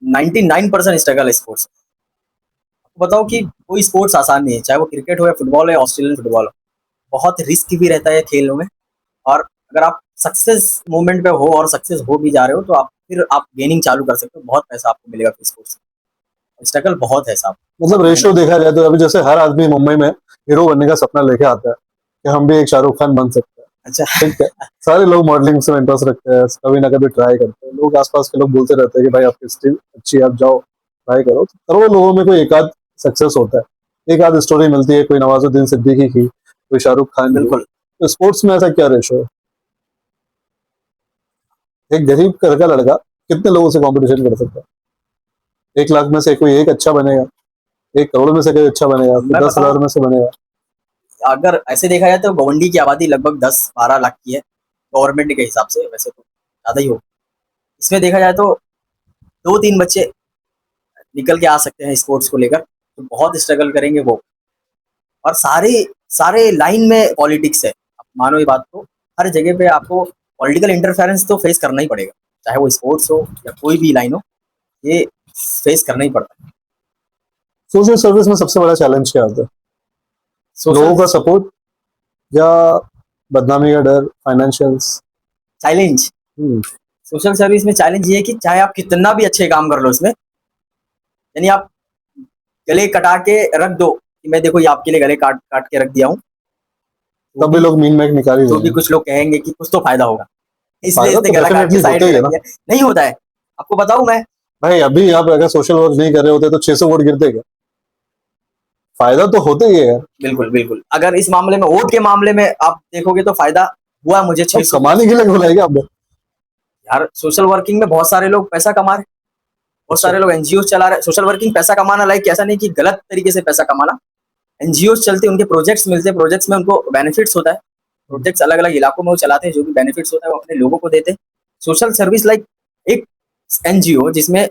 99% स्ट्रगल है स्पोर्ट्स। बताओ कि कोई स्पोर्ट्स आसान नहीं है, चाहे वो क्रिकेट हो या फुटबॉल हो या ऑस्ट्रेलियन फुटबॉल हो, बहुत रिस्क भी रहता है खेलों में। और अगर आप सक्सेस मोमेंट पे हो और सक्सेस हो भी जा रहे हो तो आप गेनिंग चालू कर सकते हो, बहुत पैसा आपको मिलेगा फिर स्पोर्ट्स में। स्ट्रगल बहुत है साहब। मतलब रेशियो देखा जाए तो अभी जैसे हर आदमी मुंबई में हीरो बनने का सपना लेके आता है कि हम भी एक शाहरुख खान बन सकते हैं। अच्छा, ठीक है, सारे लोग मॉडलिंग से इंटरेस्ट रखते हैं, कभी ना कभी ट्राई करते हैं, लोग आसपास के लोग बोलते रहते हैं कि भाई आपकी स्किल अच्छी है, आप जाओ ट्राई करो। तो करोड़ों लोगों में कोई एक आध सक्सेस होता है, एक आध स्टोरी मिलती है, कोई नवाजुद्दीन सिद्दीकी की, कोई शाहरुख खान की। बिल्कुल। तो स्पोर्ट्स में ऐसा क्या रेशो है? एक गरीब घर का लड़का कितने लोगों से कंपटीशन कर सकता है? 1 लाख में से कोई एक अच्छा बनेगा, 1 करोड़ में से कोई अच्छा बनेगा, मैं 10,000 में से बनेगा। अगर ऐसे देखा जाए तो गवंडी की आबादी लगभग 10-12 लाख की है, गवर्नमेंट के हिसाब से, वैसे तो ज़्यादा ही हो। इसमें देखा जाए तो 2-3 बच्चे निकल के आ सकते हैं स्पोर्ट्स को लेकर, तो बहुत स्ट्रगल करेंगे वो। और सारे सारे लाइन में पॉलिटिक्स है। आप मानो ये बात को, हर जगह पे आपको पॉलिटिकल इंटरफेरेंस तो फेस करना ही पड़ेगा, चाहे वो स्पोर्ट्स हो या कोई भी लाइन हो, ये फेस करना ही पड़ता है। सोशल सर्विस में सबसे बड़ा चैलेंज क्या आता है? लोगों का सोशल सपोर्ट या बदनामी का डर, फाइनेंशियल्स? चैलेंज, सोशल सर्विस में चैलेंज ये है कि चाहे आप कितना भी अच्छे काम कर लो उसमें, यानी आप गले कटा के रख दो कि मैं देखो ये आपके लिए गले काट काट के रख दिया हूँ, तब भी लोग मीन मैक निकाल ही तो रहे भी हैं। कुछ लोग कहेंगे कि कुछ तो फायदा होगा, इसलिए फायदा इसने तो गला काट के डेफिनेटली साइड होता में ही है रख ना दिया। नहीं होता है, आपको बताऊं मैं, भाई। अभी आप अगर सोशल वर्क नहीं कर रहे होते तो 600 वोट गिरते क्या? फायदा तो होता ही है यार। बिल्कुल बिल्कुल। अगर इस मामले में, वोट के मामले में आप देखोगे तो फायदा हुआ मुझे अब 600। कमाने के लिए बुलाएगा आपने? यार सोशल वर्किंग में बहुत सारे लोग पैसा कमा रहे हैं, बहुत अच्छा। सारे लोग एनजीओ चला रहे हैं। सोशल वर्किंग पैसा कमाना, लाइक ऐसा नहीं कि गलत तरीके से पैसा कमाना। एनजीओ चलते, उनके प्रोजेक्ट्स मिलते हैं, प्रोजेक्ट्स में उनको बेनिफिट्स होता है, प्रोजेक्ट्स अलग अलग इलाकों में वो चलाते हैं, जो भी बेनिफिट्स होता है वो अपने लोगों को देते हैं। सोशल सर्विस लाइक एक एनजीओ जिसमें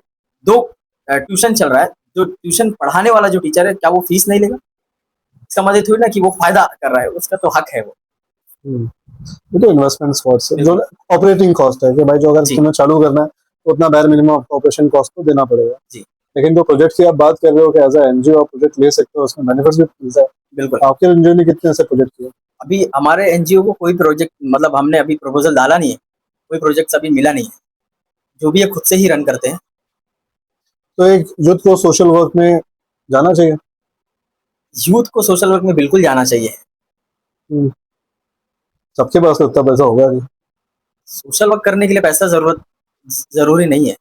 2 ट्यूशन चल रहा है, जो ट्यूशन पढ़ाने वाला जो टीचर है, क्या वो फीस नहीं लेगा? समझे थोड़ी ना कि वो फायदा कर रहा है, उसका तो हक है वो। हम्म, ये तो इन्वेस्टमेंट कॉस्ट है, जो बिल्कुल। ऑपरेटिंग कॉस्ट है कि भाई जो अगर जी तुम्हें चालू करना है तो उतना बैर मिनिमम ऑपरेशन कॉस्ट तो देना पड़ेगा। जी लेकिन जो प्रोजेक्ट की आप बात कर रहे हो कि एज ए एनजीओ आप प्रोजेक्ट ले सकते हो, उसमें बेनिफिट्स भी मिलता है। बिल्कुल। आपके एनजीओ ने कितने ऐसे प्रोजेक्ट किए? अभी हमारे एनजीओ को कोई प्रोजेक्ट, मतलब हमने अभी प्रपोजल डाला नहीं है, कोई प्रोजेक्ट अभी मिला नहीं है, जो भी है खुद से ही रन करते हैं। तो एक यूथ को सोशल वर्क में जाना चाहिए। यूथ को सोशल वर्क में बिल्कुल जाना चाहिए। हम्म, सबके पास तो उतना पैसा होगा नहीं। सोशल वर्क करने के लिए पैसा जरूरी नहीं है।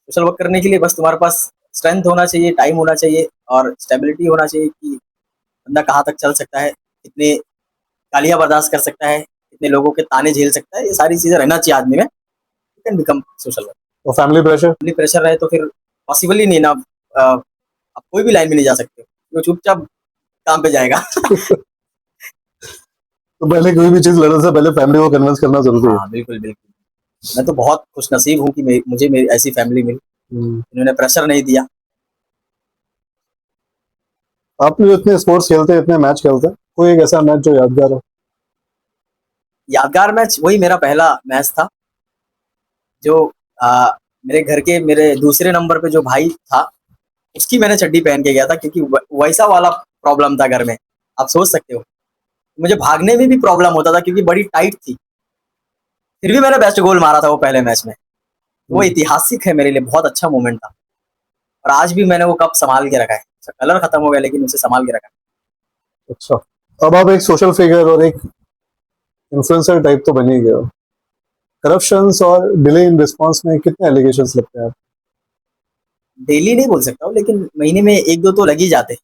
सोशल वर्क करने के लिए बस तुम्हारे पास स्ट्रेंथ होना चाहिए, टाइम होना चाहिए और स्टेबिलिटी होना चाहिए कि बंदा कहाँ तक चल सकता है, कितने गालियां बर्दाश्त कर सकता है, कितने लोगों के ताने झेल सकता है। ये सारी चीजें रहना चाहिए आदमी में, you can become social work. और फैमिली प्रेशर? फैमिली प्रेशर रहे तो फिर पॉसिबल ही नहीं ना। आप कोई भी लाइन में नहीं जा सकते, वो चुपचाप काम पे जाएगा। तो पहले कोई भी चीज लड़ने से पहले फैमिली को कन्विंस करना जरूरी है। हाँ बिल्कुल बिल्कुल। मैं तो बहुत खुश नसीब हूँ कि मुझे मेरी ऐसी फैमिली मिली, हम्म, इन्होंने प्रेशर नहीं दिया। आपने जो इतने स्पोर्ट्स खेलते हैं, इतने मैच खेलते हैं, कोई एक ऐसा मैच जो यादगार हो? यादगार मैच वही मेरा पहला मैच था, जो मेरे घर के मेरे दूसरे नंबर पे जो भाई था, उसकी मैंने चड्डी पहन के गया था, क्योंकि वैसा वाला प्रॉब्लम था घर में, आप सोच सकते हो। मुझे भागने में भी प्रॉब्लम होता था क्योंकि बड़ी टाइट थी, फिर भी मैंने बेस्ट गोल मारा था वो पहले मैच में। वो हम्म, ऐतिहासिक है मेरे लिए, बहुत अच्छा मोमेंट था। और आज भी मैंने वो कप संभाल के रखा है। कलर खत्म हो गया लेकिन उसे संभाल के रखा है। अच्छा। अब आप एक सोशल फिगर और एक इन्फ्लुएंसर टाइप तो बन ही गए हो। करप्शन और डिले इन रिस्पांस में कितने एलिगेशंस लगते हैं? डेली नहीं बोल सकता हूँ, लेकिन महीने में 1-2 तो लग ही जाते हैं।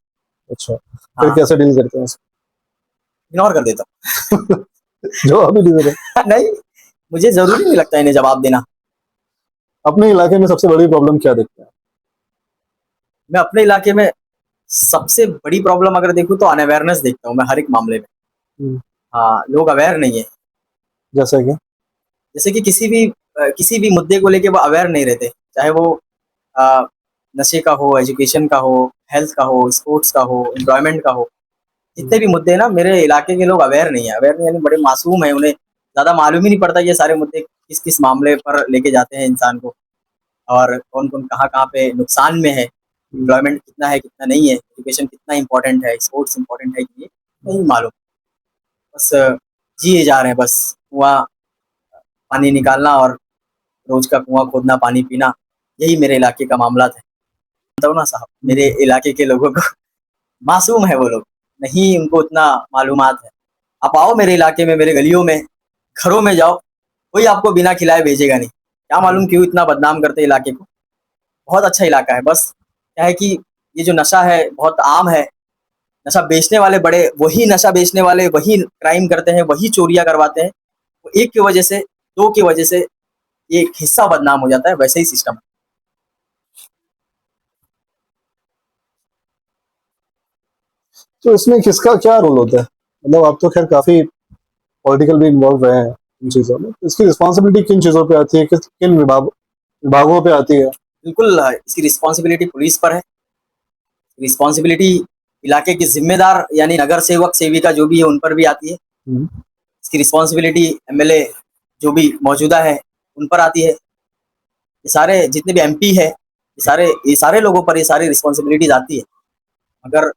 अच्छा, फिर हाँ, कैसे डील करते हैं इग्नोर कर देता इसको? जवाब ही नहीं दे रहे। हूँ। नहीं, मुझे जरूरी नहीं लगता इन्हें जवाब देना। अपने इलाके में सबसे बड़ी प्रॉब्लम क्या देखते हैं? मैं अपने इलाके में सबसे बड़ी प्रॉब्लम अगर देखूँ तो अनअवेयरनेस देखता हूँ मैं हर एक मामले में। हम्म, हाँ, लोग अवेयर नहीं है। जैसे कि? जैसे कि किसी भी मुद्दे को लेके वो अवेयर नहीं रहते, चाहे वो अ, नशे का हो, एजुकेशन का हो, हेल्थ का हो, स्पोर्ट्स का हो, एम्प्लॉयमेंट का हो। जितने भी मुद्दे हैं ना, मेरे इलाके के लोग अवेयर नहीं है। अवेयर नहीं यानी बड़े मासूम है, उन्हें ज़्यादा मालूम ही नहीं पड़ता ये सारे मुद्दे किस किस मामले पर लेके जाते हैं इंसान को, और कौन कौन कहाँ कहाँ पे नुकसान में है, हम्म, एम्प्लॉयमेंट कितना है कितना नहीं है, एजुकेशन कितना इंपॉर्टेंट है, स्पोर्ट्स इंपॉर्टेंट है कि नहीं मालूम। बस जिए जा रहे हैं, बस कुआं पानी निकालना और रोज का कुआं खोदना, पानी पीना, यही मेरे इलाके का मामला था। बताओ ना साहब, मेरे इलाके के लोगों को मासूम है वो लोग, नहीं उनको उतना मालूमात है। आप आओ मेरे इलाके में, मेरे गलियों में, घरों में जाओ, कोई आपको बिना खिलाए भेजेगा नहीं। क्या मालूम क्यों इतना बदनाम करते इलाके को। बहुत अच्छा इलाका है, बस क्या है कि ये जो नशा है बहुत आम है। नशा बेचने वाले बड़े, वही नशा बेचने वाले वही क्राइम करते हैं, वही चोरियां करवाते हैं। वो एक की वजह से, दो की वजह से एक हिस्सा बदनाम हो जाता है, वैसे ही सिस्टम है। तो इसमें किसका क्या रोल होता है? मतलब आप तो खैर काफी पॉलिटिकल भी इन्वॉल्व रहे हैं इन चीजों में, तो इसकी रिस्पॉन्सिबिलिटी किन चीजों पे आती है, किन विभागों पे आती है? बिल्कुल इसकी रिस्पॉन्सिबिलिटी पुलिस पर है, रिस्पॉन्सिबिलिटी इलाके के जिम्मेदार यानी नगर सेवक सेविका जो भी है उन पर भी आती है। इसकी रिस्पॉन्सिबिलिटी एमएलए जो भी मौजूदा है उन पर आती है। ये सारे जितने भी एमपी है ये सारे लोगों पर ये सारी रिस्पॉन्सिबिलिटीज आती है। अगर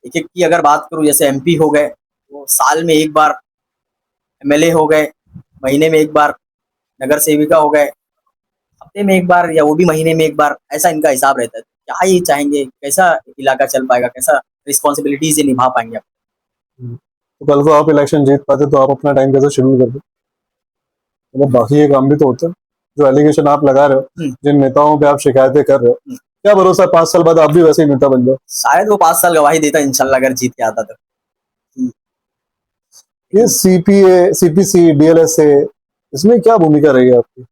एक एक की अगर बात करूं, जैसे एमपी हो गए वो साल में एक बार, एमएलए हो गए महीने में एक बार, नगर सेविका हो गए हफ्ते में एक बार या वो भी महीने में एक बार, ऐसा इनका हिसाब रहता है। क्या ये चाहेंगे, कैसा इलाका चल पाएगा, कैसा रिस्पॉन्सिबिलिटीज ये निभा पाएंगे? तो कल को आप इलेक्शन जीत पाते तो आप अपना टाइम कैसे शेड्यूल करते? मतलब बाकी ये काम भी तो होता है जो एलिगेशन आप लगा रहे हो, जिन नेताओं पे आप शिकायतें कर रहे हो, क्या भरोसा 5 साल बाद आप भी वैसे ही नेता बन जाओ? शायद वो 5 साल गवाही देता इंशाल्लाह अगर जीत के आता तो। ये सीपीए, सीपीसी, डीएलएसए, इसमें क्या भूमिका रही है आपकी?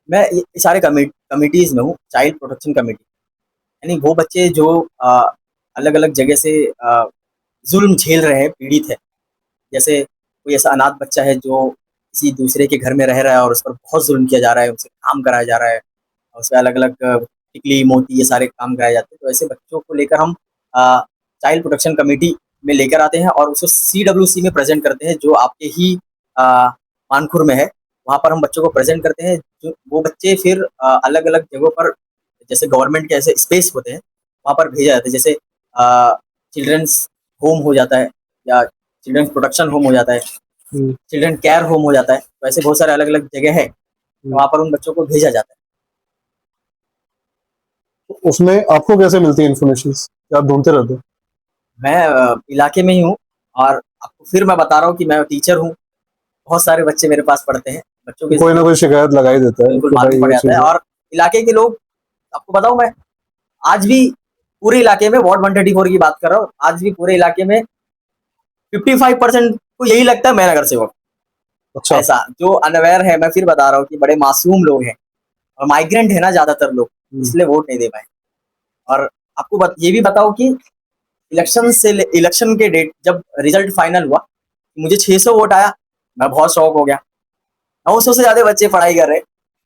मैं ये सारे कमिटीज में हूँ, चाइल्ड प्रोटेक्शन कमेटी, यानी वो बच्चे जो अलग अलग जगह से जुल्म झेल रहे हैं, पीड़ित है। जैसे कोई ऐसा अनाथ बच्चा है जो किसी दूसरे के घर में रह रहा है और उस पर बहुत जुल्म किया जा रहा है, उनसे काम कराया जा रहा है, उस पर अलग अलग टिकली मोती ये सारे काम कराए जाते हैं। तो ऐसे बच्चों को लेकर हम चाइल्ड प्रोटेक्शन कमेटी में लेकर आते हैं और उसको CWC में प्रेजेंट करते हैं, जो आपके ही मानखुर में है। वहाँ पर हम बच्चों को प्रेजेंट करते हैं। जो वो बच्चे फिर अलग अलग जगहों पर, जैसे गवर्नमेंट के ऐसे स्पेस होते हैं वहाँ पर भेजा जाता है, जैसे चिल्ड्रंस होम हो जाता है या चिल्ड्रंस प्रोटेक्शन होम हो जाता है, चिल्ड्रन केयर होम हो जाता है। तो ऐसे बहुत सारे अलग अलग जगह है, वहाँ पर उन बच्चों को भेजा जाता है। उसमें आपको कैसे मिलती है इन्फॉर्मेशन, क्या आप ढूंढते रहते हो? मैं इलाके में ही हूँ और आपको फिर मैं बता रहा हूँ कि मैं टीचर हूँ, बहुत सारे बच्चे मेरे पास पढ़ते हैं, बच्चों के कोई ना कोई शिकायत लगाई देता है, बिल्कुल मालूम पड़ जाता है। और इलाके के लोग, आपको बताऊं मैं आज भी पूरे इलाके में वार्ड 134 की बात कर रहा हूँ, आज भी पूरे इलाके में 55% को यही लगता है मैं नगर सेवक। अच्छा। ऐसा जो अनअवेयर है, मैं फिर बता रहा हूँ कि बड़े मासूम लोग हैं और माइग्रेंट है ना ज्यादातर लोग, इसलिए वोट नहीं दे पाए। और आपको ये भी बताओ कि इलेक्शन के डेट जब रिजल्ट फाइनल हुआ, मुझे 600 वोट आया, मैं बहुत शौक हो गया। 900 से ज्यादा बच्चे पढ़ाई कर रहे,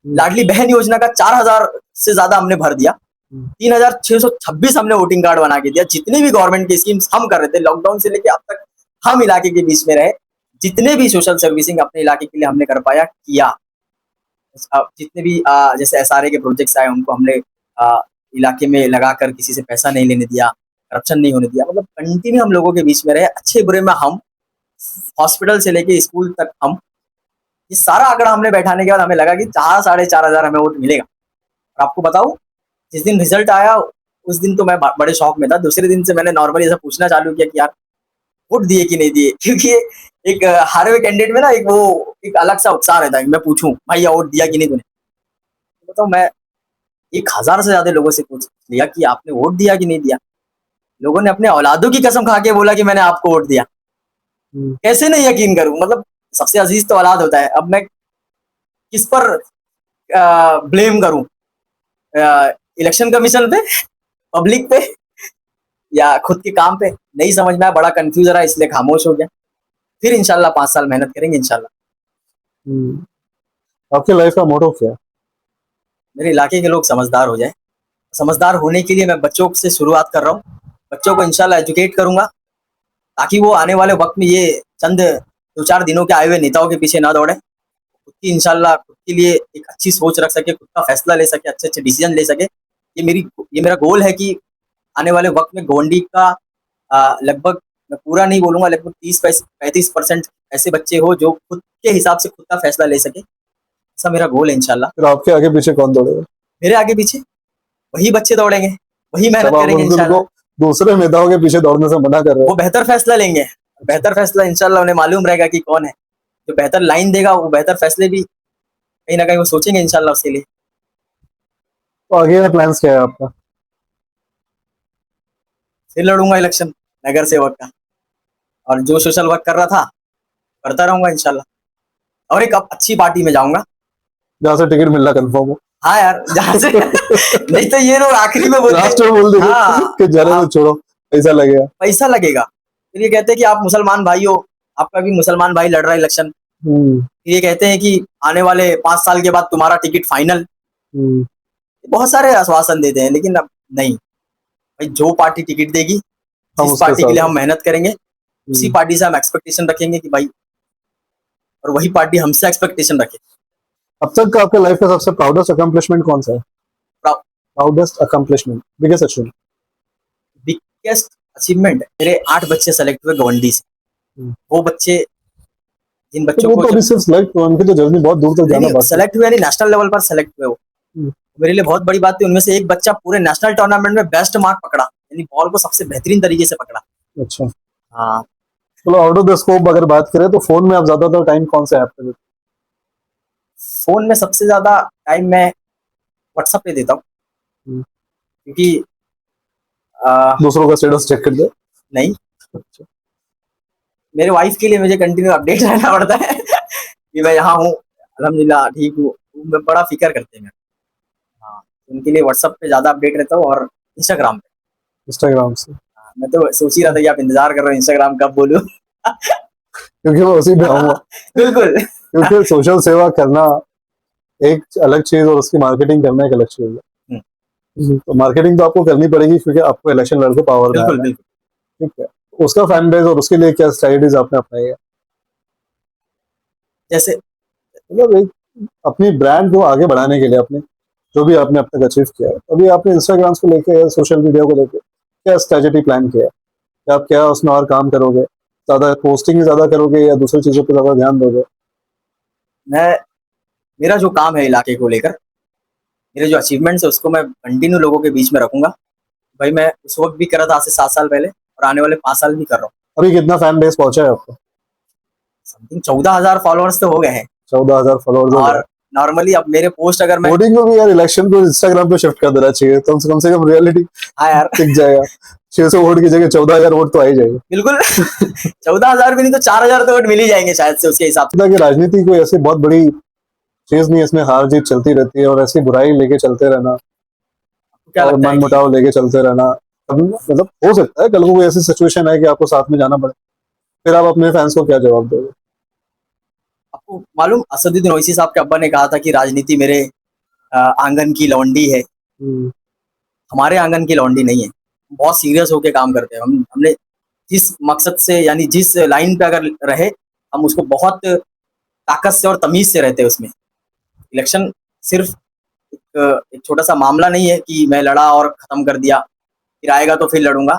लाडली बहन योजना का 4000 से ज्यादा हमने भर दिया, 3626 हमने वोटिंग कार्ड बना के दिया। जितने भी गवर्नमेंट की स्कीम्स हम कर रहे थे लॉकडाउन से लेके अब तक, हम इलाके के बीच में रहे, जितने भी सोशल सर्विसिंग अपने इलाके के लिए हमने कर पाया किया। जितने भी जैसे SRA के प्रोजेक्ट्स आए उनको हमने इलाके में लगाकर किसी से पैसा नहीं लेने दिया, करप्शन नहीं होने दिया। मतलब कंटिन्यू हम लोगों के बीच में रहे, अच्छे बुरे में हम, हॉस्पिटल से लेके स्कूल तक हम। ये सारा आंकड़ा हमने बैठाने के बाद हमें लगा कि 4-4.5 हमें वोट मिलेगा। और आपको बताऊं, जिस दिन रिजल्ट आया उस दिन तो मैं बड़े शौक में था। दूसरे दिन से मैंने नॉर्मली ऐसा पूछना चालू किया कि यार वोट दिए कि नहीं दिए, क्योंकि एक हारे हुए कैंडिडेट में ना एक अलग सा उत्साह रहता है कि मैं पूछूं भाई वोट दिया कि नहीं तूने। बताओ, मैं 1000 से ज्यादा लोगों से पूछ लिया कि आपने वोट दिया कि नहीं दिया। लोगों ने अपने औलादों की कसम खा के बोला कि मैंने आपको वोट दिया। कैसे नहीं यकीन करूं, मतलब सबसे अजीज तो औलाद होता है। अब मैं किस पर ब्लेम करूं, इलेक्शन कमीशन पे, पब्लिक पे, या खुद के काम पे? नहीं समझ में आया, बड़ा कंफ्यूज रहा, इसलिए खामोश हो गया। फिर इंशाल्लाह 5 साल मेहनत करेंगे इंशाल्लाह। आपके लाइफ का मोटो क्या है? मेरे इलाके के लोग समझदार हो जाए। समझदार होने के लिए मैं बच्चों से शुरुआत कर रहा हूँ। बच्चों को इंशाल्लाह एजुकेट करूंगा ताकि वो आने वाले वक्त में ये चंद 2-4 दिनों के आए हुए नेताओं के पीछे ना दौड़े, खुद की इंशाल्लाह खुद के लिए एक अच्छी सोच रख सके, खुद का फैसला ले सके, अच्छे अच्छे डिसीजन ले सके। ये मेरा गोल है कि आने वाले वक्त में गोंडी का लगभग, मैं पूरा नहीं बोलूंगा, लगभग 30-35% ऐसे बच्चे हो जो खुद के हिसाब से खुद का फैसला ले सके। ऐसा मेरा गोल है इंशाल्लाह। फिर आपके आगे पीछे कौन दौड़ेगा? मेरे आगे पीछे वही बच्चे दौड़ेंगे, वही मेहनत तब आप करेंगे इंशाल्लाह। दूसरे नेताओं के पीछे दौड़ने से मना कर रहे वो बेहतर फैसला लेंगे, बेहतर फैसला इंशाल्लाह उन्हें मालूम रहेगा कि कौन है जो बेहतर लाइन देगा। वो बेहतर फैसले भी कहीं ना कहीं वो सोचेंगे इंशाल्लाह उसके लिए। तो आगे का प्लान्स क्या है आपका? फिर लड़ूंगा इलेक्शन नगर सेवक का, और जो सोशल वर्क कर रहा था करता रहूंगा इंशाल्लाह। और एक अच्छी पार्टी में जाऊंगा जहाँ से टिकट मिलना कंफर्म हो। हाँ यार, जहाँ से नहीं तो ये लोग आखिरी में बोलते लास्ट में बोल देंगे हाँ, कि जरा तो छोड़ो, पैसा लगेगा। पैसा लगेगा। फिर ये कहते हैं कि आप मुसलमान भाई हो, आपका भी मुसलमान भाई लड़ रहा है इलेक्शन, हम्म, ये कहते हैं कि आने वाले 5 साल के बाद तुम्हारा टिकट फाइनल, हम्म, बहुत सारे आश्वासन देते हैं, लेकिन अब नहीं भाई, जो पार्टी टिकट देगी, हम जिस उसके पार्टी के लिए साथ हम मेहनत करेंगे, उसी हैं। पार्टी से हम एक्सपेक्टेशन रखेंगे कि भाई, और वही पार्टी हमसे एक्सपेक्टेशन रखे। अब तक का आपके लाइफ का सबसे प्राउडेस्ट अकम्पलिशमेंट कौन सा है? Proudest accomplishment, biggest achievement. Biggest achievement, मेरे 8 बच्चे सेलेक्ट हुए गवंडी से। हम्म। वो बच्चे, जिन तो बच्चों वो को तो अभी सिर्फ सिलेक्ट हुआ, उनकी तो जर्नी बहुत दूर तक जाना नहीं बाकी है। सेलेक्ट हुए, यानी नेशनल लेवल पर सेलेक्ट हुए वो, हम्म, मेरे लिए बहुत बड़ी बात थी। उनमें से एक बच्चा पूरे नेशनल टूर्नामेंट में बेस्ट मार्क पकड़ा, यानी बॉल को सबसे बेहतरीन तरीके से पकड़ा। अच्छा, हाँ, चलो आउट ऑफ द स्कोप अगर बात करें तो फोन में आप ज्यादातर टाइम कौन से ऐप पे देते फोन में सबसे ज्यादा टाइम मैं व्हाट्सएप पे देता हूँ, हम्म। क्योंकि हो? दूसरों का स्टेटस चेक कर दे। नहीं, अच्छा, मेरे वाइफ के लिए मुझे कंटिन्यू अपडेट रहना पड़ता है कि मैं यहाँ हूँ, अल्हम्दुलिल्लाह ठीक हूँ, मैं बड़ा फिक्र करते हैं मेरे। हाँ, उनके लिए व्हाट्सएप पे ज्यादा अपडेट रहता हूँ, और इंस्टाग्राम पे। इंस्टाग्राम से? हाँ, मैं तो सोच ही रहा था कि आप इंतजार कर रहे हो इंस्टाग्राम कब बोलूं। क्योंकि मैं उसी पे आऊंगा। बिल्कुल। क्योंकि सोशल सेवा करना एक अलग चीज और उसकी मार्केटिंग करना एक अलग चीज है। हम्म, तो मार्केटिंग तो आपको करनी पड़ेगी क्योंकि आपको इलेक्शन लड़के पावर में बिल्कुल आना है। बिल्कुल। ठीक है, उसका फैन बेस और उसके लिए क्या स्ट्रेटेजीज आपने अपनाई है? जैसे मतलब एक अपनी ब्रांड को आगे बढ़ाने के लिए अपने जो भी आपने अब तक अचीव किया है, अभी आपने इंस्टाग्राम को लेके या सोशल मीडिया को लेके क्या स्ट्रेटेजी प्लान किया है? कि आप क्या उसमें और काम करोगे? ज्यादा पोस्टिंग ही ज्यादा करोगे या दूसरी चीजों पर ज्यादा ध्यान दोगे? मैं, मेरा जो काम है इलाके को लेकर, मेरे जो अचीवमेंट्स है उसको मैं कंटिन्यू लोगों के बीच में रखूंगा। भाई मैं उस वक्त भी कर रहा था, आज से 7 साल पहले, और आने वाले 5 साल भी कर रहा हूँ। अभी कितना फैन बेस पहुंचा है आपको? समथिंग 14,000 फॉलोअर्स तो हो गए हैं। 14,000 फॉलोअर्स हो गए। और नॉर्मली अब मेरे पोस्ट अगर मैं, वोटिंग को भी यार इलेक्शन को इंस्टाग्राम पे शिफ्ट कर देना चाहिए, तो कम से कम रियलिटी हाँ यार, टिक जाएगा। 600 वोट की जगह 14,000 वोट तो आ ही जाएगा। बिल्कुल। 14,000 भी नहीं तो 4,000 तो वोट मिल ही जाएंगे शायद से उसके हिसाब कि राजनीति कोई ऐसी बहुत बड़ी चीज नहीं है, इसमें हार जीत चलती रहती है और ऐसी बुराई लेके चलते रहना से। क्या और लगता मन है कि मुटाव लेके चलते रहना, कभी मतलब हो सकता है कल को कोई ऐसी सिचुएशन है कि आपको साथ में जाना पड़े, फिर आप अपने फैंस को क्या जवाब दोगे? आपको मालूम, असदुद्दीन ओवैसी साहब के अब्बा ने कहा था कि राजनीति मेरे आंगन की लौंडी है। हम्म, हमारे आंगन की लौंडी नहीं है, बहुत सीरियस होके काम करते हैं हमने जिस मकसद से, यानी जिस लाइन पे अगर रहे, हम उसको बहुत ताकत से और तमीज से रहते हैं उसमें। इलेक्शन सिर्फ एक छोटा सा मामला नहीं है कि मैं लड़ा और खत्म कर दिया, फिर आएगा तो फिर लड़ूंगा।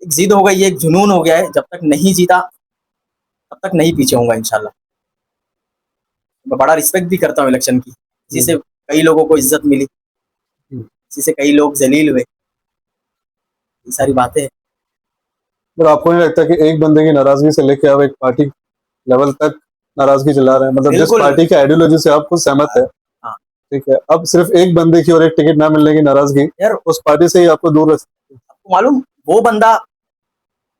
एक जिद हो गई है, एक जुनून हो गया है, जब तक नहीं जीता तब तक नहीं पीछे होऊंगा इंशाल्लाह। मैं बड़ा रिस्पेक्ट भी करता हूँ इलेक्शन की, इसी से कई लोगों को इज्जत मिली, इसी से कई लोग जलील हुए, ये सारी बातें हैं। पर आपको नहीं लगता कि एक बंदे की नाराजगी से लेके आप एक पार्टी लेवल तक नाराजगी चला रहे हैं? मतलब जिस बिल्कुल। पार्टी के आइडियोलॉजी से आप खुद सहमत है, हाँ ठीक है, अब सिर्फ एक बंदे की और एक टिकट ना मिलने की नाराजगी यार, उस पार्टी से ही आपको दूर रख। आपको मालूम वो बंदा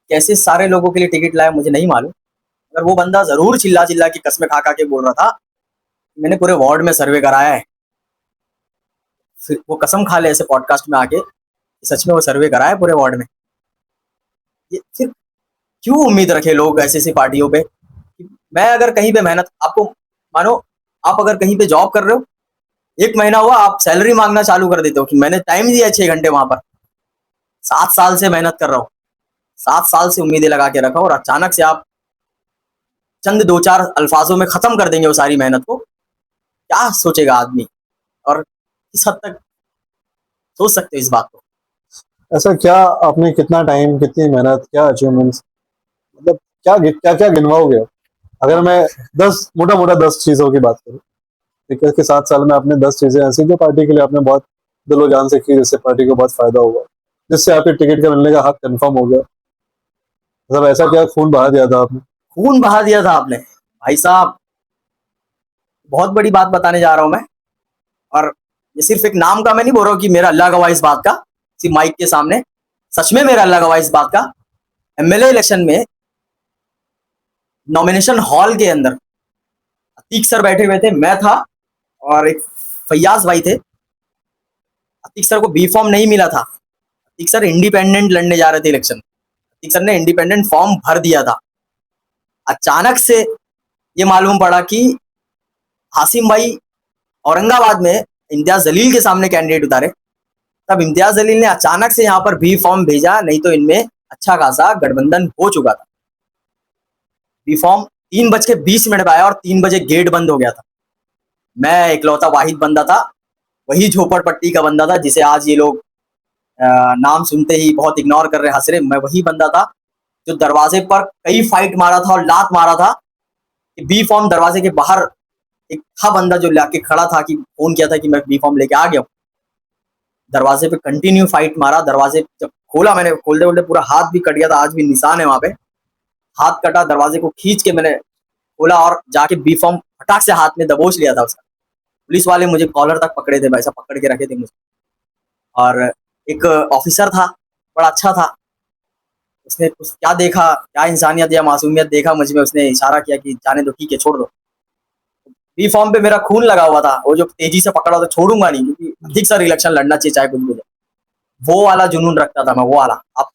कैसे सारे लोगों के लिए टिकट लाया, मुझे नहीं मालूम। अगर वो बंदा जरूर चिल्ला चिल्ला के कसमें खा खा के बोल रहा था, मैंने पूरे वार्ड में सर्वे कराया है, फिर वो कसम खा ले ऐसे पॉडकास्ट में आके, सच में वो सर्वे कराया है पूरे वार्ड में, ये फिर क्यों उम्मीद रखे लोग ऐसी ऐसी पार्टियों पे? मैं अगर कहीं पे मेहनत, आपको मानो, आप अगर कहीं पे जॉब कर रहे हो, 1 महीना हुआ आप सैलरी मांगना चालू कर देते हो कि मैंने टाइम दिया 6 घंटे वहां पर, 7 साल से मेहनत कर रहा हूँ, 7 साल से उम्मीदें लगा के रखा, और अचानक से आप चंद 2-4 अल्फाजों में खत्म कर देंगे वो सारी मेहनत को, क्या सोचेगा आदमी? और किस हद तक सोच सकते हो इस बात को? ऐसा क्या आपने, कितना टाइम, कितनी मेहनत, क्या अचीवमेंट्स, मतलब क्या क्या क्या गिनवाओगे? अगर मैं 10 मोटा मोटा 10 चीजों की बात करूँ, ठीक है, कि 7 साल में आपने 10 चीजें ऐसी जो पार्टी के लिए आपने बहुत दिलो जान से की, जिससे पार्टी को बहुत फायदा हुआ, जिससे आपके टिकट का मिलने का हक कंफर्म हो गया, मतलब ऐसा क्या खून बहा दिया था आपने? खून बहा दिया था आपने भाई साहब, बहुत बड़ी बात बताने जा रहा हूं मैं। और ये सिर्फ एक नाम का मैं नहीं बोल रहा हूँ कि मेरा अल्लाह गवाह इस बात का, सिर्फ माइक के सामने, सच में मेरा अल्लाह गवाह इस बात का। एमएलए इलेक्शन में नॉमिनेशन हॉल के अंदर अतीक सर बैठे हुए थे, मैं था, और एक फैयाज भाई थे। अतीक सर को बी फॉर्म नहीं मिला था, अतीक सर इंडिपेंडेंट लड़ने जा रहे थे इलेक्शन, अतीक सर ने इंडिपेंडेंट फॉर्म भर दिया था। अचानक से ये मालूम पड़ा कि हासिम भाई औरंगाबाद में इम्तियाज जलील के सामने कैंडिडेट उतारे। तब इम्तियाज जलील ने अचानक से यहाँ पर बी फॉर्म भेजा, नहीं तो इनमें अच्छा खासा गठबंधन हो चुका था। बी फॉर्म 3:20 पे आया और 3 बजे गेट बंद हो गया था। मैं इकलौता वाहिद बंदा था, वही झोपड़पट्टी का बंदा था जिसे आज ये लोग नाम सुनते ही बहुत इग्नोर कर रहे, हंस रहे। मैं वही बंदा था जो दरवाजे पर कई फाइट मारा था और लात मारा था कि बी फॉर्म दरवाजे के बाहर एक था बंदा जो लाके खड़ा था, कि फोन किया था कि मैं बी फॉर्म लेके आ गया हूँ। दरवाजे पे कंटिन्यू फाइट मारा। दरवाजे जब खोला, मैंने खोलते खोलते पूरा हाथ भी कट गया था, आज भी निशान है वहां पे, हाथ कटा। दरवाजे को खींच के मैंने खोला और जाके बी फॉर्म फटाक से हाथ में दबोच लिया था उसका। पुलिस वाले मुझे कॉलर तक पकड़े थे, वैसा पकड़ के रखे थे मुझे। और एक ऑफिसर था, बड़ा अच्छा था, उसने कुछ क्या देखा, क्या इंसानियत या मासूमियत देखा मुझ में, उसने इशारा किया कि जाने दो, ठीक है, छोड़ दो। बी फॉर्म पे मेरा खून लगा हुआ था, वो जो तेजी से पकड़ा तो छोड़ूंगा नहीं, क्योंकि अधिक सर इलेक्शन लड़ना चाहिए चाहे कुछ भी हो जाए। वो वाला जुनून रखता था मैं, वो वाला। अब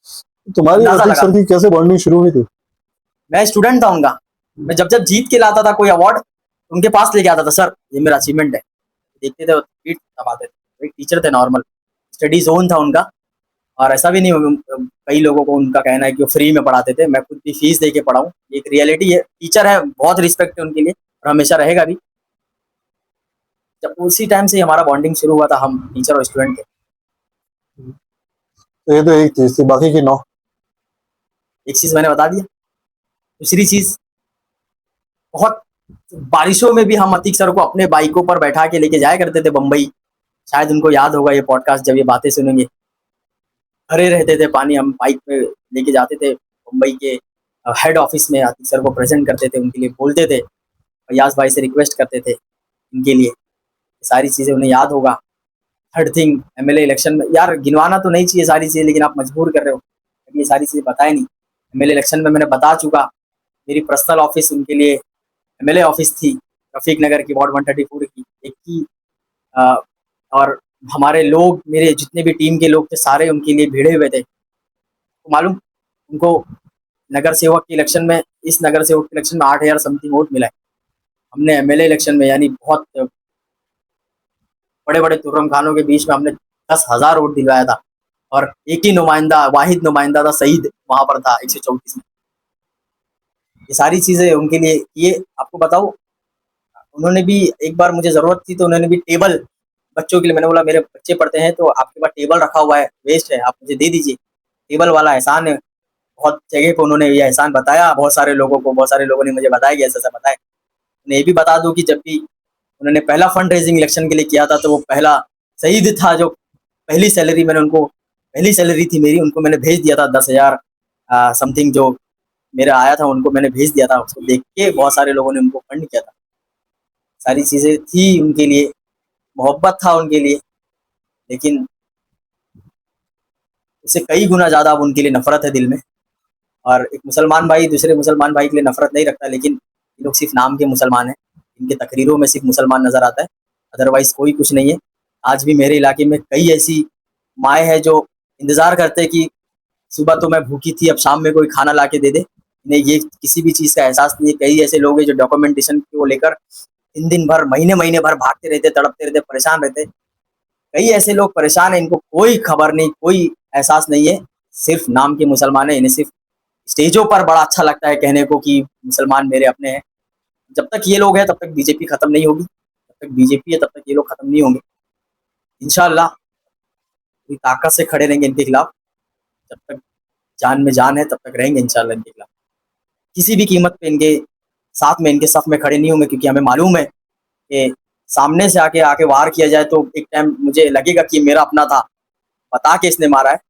तुम्हारी अंदाजा रफीक लगा, सर की कैसे बॉन्डिंग शुरू हुई थी? मैं स्टूडेंट था उनका। मैं जब जब जीत के लाता था कोई अवार्ड, उनके पास लेके आता था, सर ये मेरा अचीवमेंट है। देखते थे, ट्वीट दबाते थे। एक टीचर थे नॉर्मल, स्टडी जोन था उनका। और ऐसा भी नहीं, कई लोगों को उनका कहना है कि वो फ्री में पढ़ाते थे, मैं खुद भी फीस दे के पढ़ाऊँ, एक रियलिटी है। टीचर है, बहुत रिस्पेक्ट है उनके लिए और हमेशा रहेगा भी। जब उसी टाइम से हमारा बॉन्डिंग शुरू हुआ था, हम टीचर और स्टूडेंट थे। तो ये तो एक चीज थी, बाकी की 9। एक चीज मैंने बता दिया। दूसरी चीज, बहुत बारिशों में भी हम अतीक सर को अपने बाइकों पर बैठा के लेके जाया करते थे बम्बई। शायद उनको याद होगा ये पॉडकास्ट जब ये बातें सुनेंगे। भरे रहते थे पानी, हम बाइक पे लेके जाते थे मुंबई के हेड ऑफिस में, आतिक सर को प्रेजेंट करते थे, उनके लिए बोलते थे, फयाज भाई से रिक्वेस्ट करते थे उनके लिए। सारी चीज़ें उन्हें याद होगा। थर्ड थिंग, एमएलए इलेक्शन में, यार गिनवाना तो नहीं चाहिए सारी चीज़ें, लेकिन आप मजबूर कर रहे हो, ये सारी चीज़ें बताए नहीं। एमएलए इलेक्शन में मैंने बता चुका, मेरी पर्सनल ऑफिस उनके लिए एमएलए ऑफिस थी, रफीक नगर की, वार्ड 134 की एक की। अ, और हमारे लोग, मेरे जितने भी टीम के लोग थे, सारे उनके लिए भिड़े हुए थे। तो मालूम उनको नगर सेवक के इलेक्शन में, इस नगर सेवक के इलेक्शन में 8,000 समथिंग वोट मिला है। हमने एमएलए इलेक्शन में, यानी बहुत बड़े बड़े तुर्रम खानों के बीच में, हमने 10,000 वोट दिलवाया था। और एक ही नुमाइंदा, वाहिद नुमाइंदा था, शहीद वहां पर था 134 में। ये सारी चीजें उनके लिए ये, आपको बताओ, उन्होंने भी एक बार मुझे जरूरत थी तो उन्होंने भी टेबल बच्चों के लिए, मैंने बोला मेरे बच्चे पढ़ते हैं तो आपके पास टेबल रखा हुआ है, वेस्ट है, आप मुझे दे दीजिए। टेबल वाला एहसान है, बहुत जगह पे उन्होंने ये एहसान बताया बहुत सारे लोगों को, बहुत सारे लोगों ने मुझे बताया कि ऐसा ऐसा बताया। उन्हें ये भी बता दूं कि जब भी उन्होंने पहला फंड रेजिंग इलेक्शन के लिए किया था, तो वो पहला शहीद था जो पहली सैलरी मैंने उनको, पहली सैलरी थी मेरी, उनको मैंने भेज दिया था 10,000 समथिंग जो मेरा आया था, उनको मैंने भेज दिया था। उसको देख के बहुत सारे लोगों ने उनको फंड किया था। सारी चीज़ें थी उनके लिए, मोहब्बत था उनके लिए, लेकिन उससे कई गुना ज़्यादा अब उनके लिए नफरत है दिल में। और एक मुसलमान भाई दूसरे मुसलमान भाई के लिए नफरत नहीं रखता, लेकिन ये लोग सिर्फ नाम के मुसलमान हैं, इनके तकरीरों में सिर्फ मुसलमान नज़र आता है, अदरवाइज़ कोई कुछ नहीं है। आज भी मेरे इलाके में कई ऐसी माएँ हैं जो इंतज़ार करते हैं कि सुबह तो मैं भूखी थी, अब शाम में कोई खाना ला के दे दे। इन्हें ये किसी भी चीज़ का एहसास नहीं है। कई ऐसे लोग हैं जो डॉक्यूमेंटेशन को लेकर दिन दिन भर, महीने महीने भर भागते रहते, तड़पते रहते, परेशान रहते। कई ऐसे लोग परेशान हैं, इनको कोई खबर नहीं, कोई एहसास नहीं है, सिर्फ नाम के मुसलमान है। इन्हें सिर्फ स्टेजों पर बड़ा अच्छा लगता है कहने को कि मुसलमान मेरे अपने हैं। जब तक ये लोग हैं तब तक बीजेपी खत्म नहीं होगी, जब तक बीजेपी है तब तक ये लोग खत्म नहीं होंगे। इंशाल्लाह पूरी ताकत से खड़े रहेंगे इनके खिलाफ, जब तक जान में जान है तब तक रहेंगे इंशाल्लाह इनके खिलाफ। किसी भी कीमत पे इनके साथ में, इनके सफ में खड़े नहीं होंगे, क्योंकि हमें मालूम है कि सामने से आके आके वार किया जाए तो एक टाइम मुझे लगेगा कि मेरा अपना था, बता के इसने मारा है,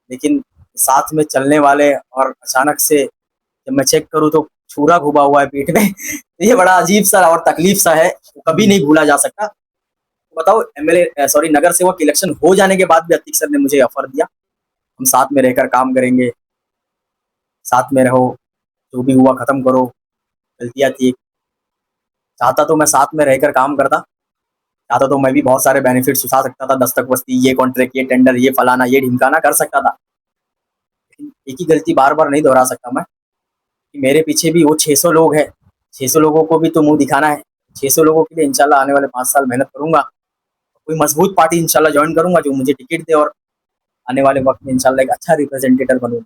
लेकिन साथ में चलने वाले और अचानक से जब मैं चेक करूँ तो छुरा घुमा हुआ है पीठ में तो ये बड़ा अजीब सा और तकलीफ सा है, वो कभी नहीं भूला जा सकता। तो बताओ, एमएलए सॉरी नगर सेवक इलेक्शन हो जाने के बाद भी अतीक सर ने मुझे ऑफर दिया, हम साथ में रहकर काम करेंगे, साथ में रहो, जो भी हुआ खत्म करो, गलतियाँ थी। चाहता तो मैं साथ में रहकर काम करता, चाहता तो मैं भी बहुत सारे बेनिफिट्स उठा सकता था, दस्तक वस्ती, ये कॉन्ट्रैक्ट, ये टेंडर, ये फलाना, ये ढिमकाना कर सकता था, लेकिन एक ही गलती बार बार नहीं दोहरा सकता मैं। कि मेरे पीछे भी वो 600 लोग हैं, 600 लोगों को भी तो मुंह दिखाना है। 600 लोगों के लिए इंशाल्लाह आने वाले 5 साल मेहनत करूंगा, कोई मजबूत पार्टी इंशाल्लाह ज्वाइन करूंगा जो मुझे टिकट दे और आने वाले वक्त में इंशाल्लाह एक अच्छा रिप्रेजेंटेटिव बनूंगा।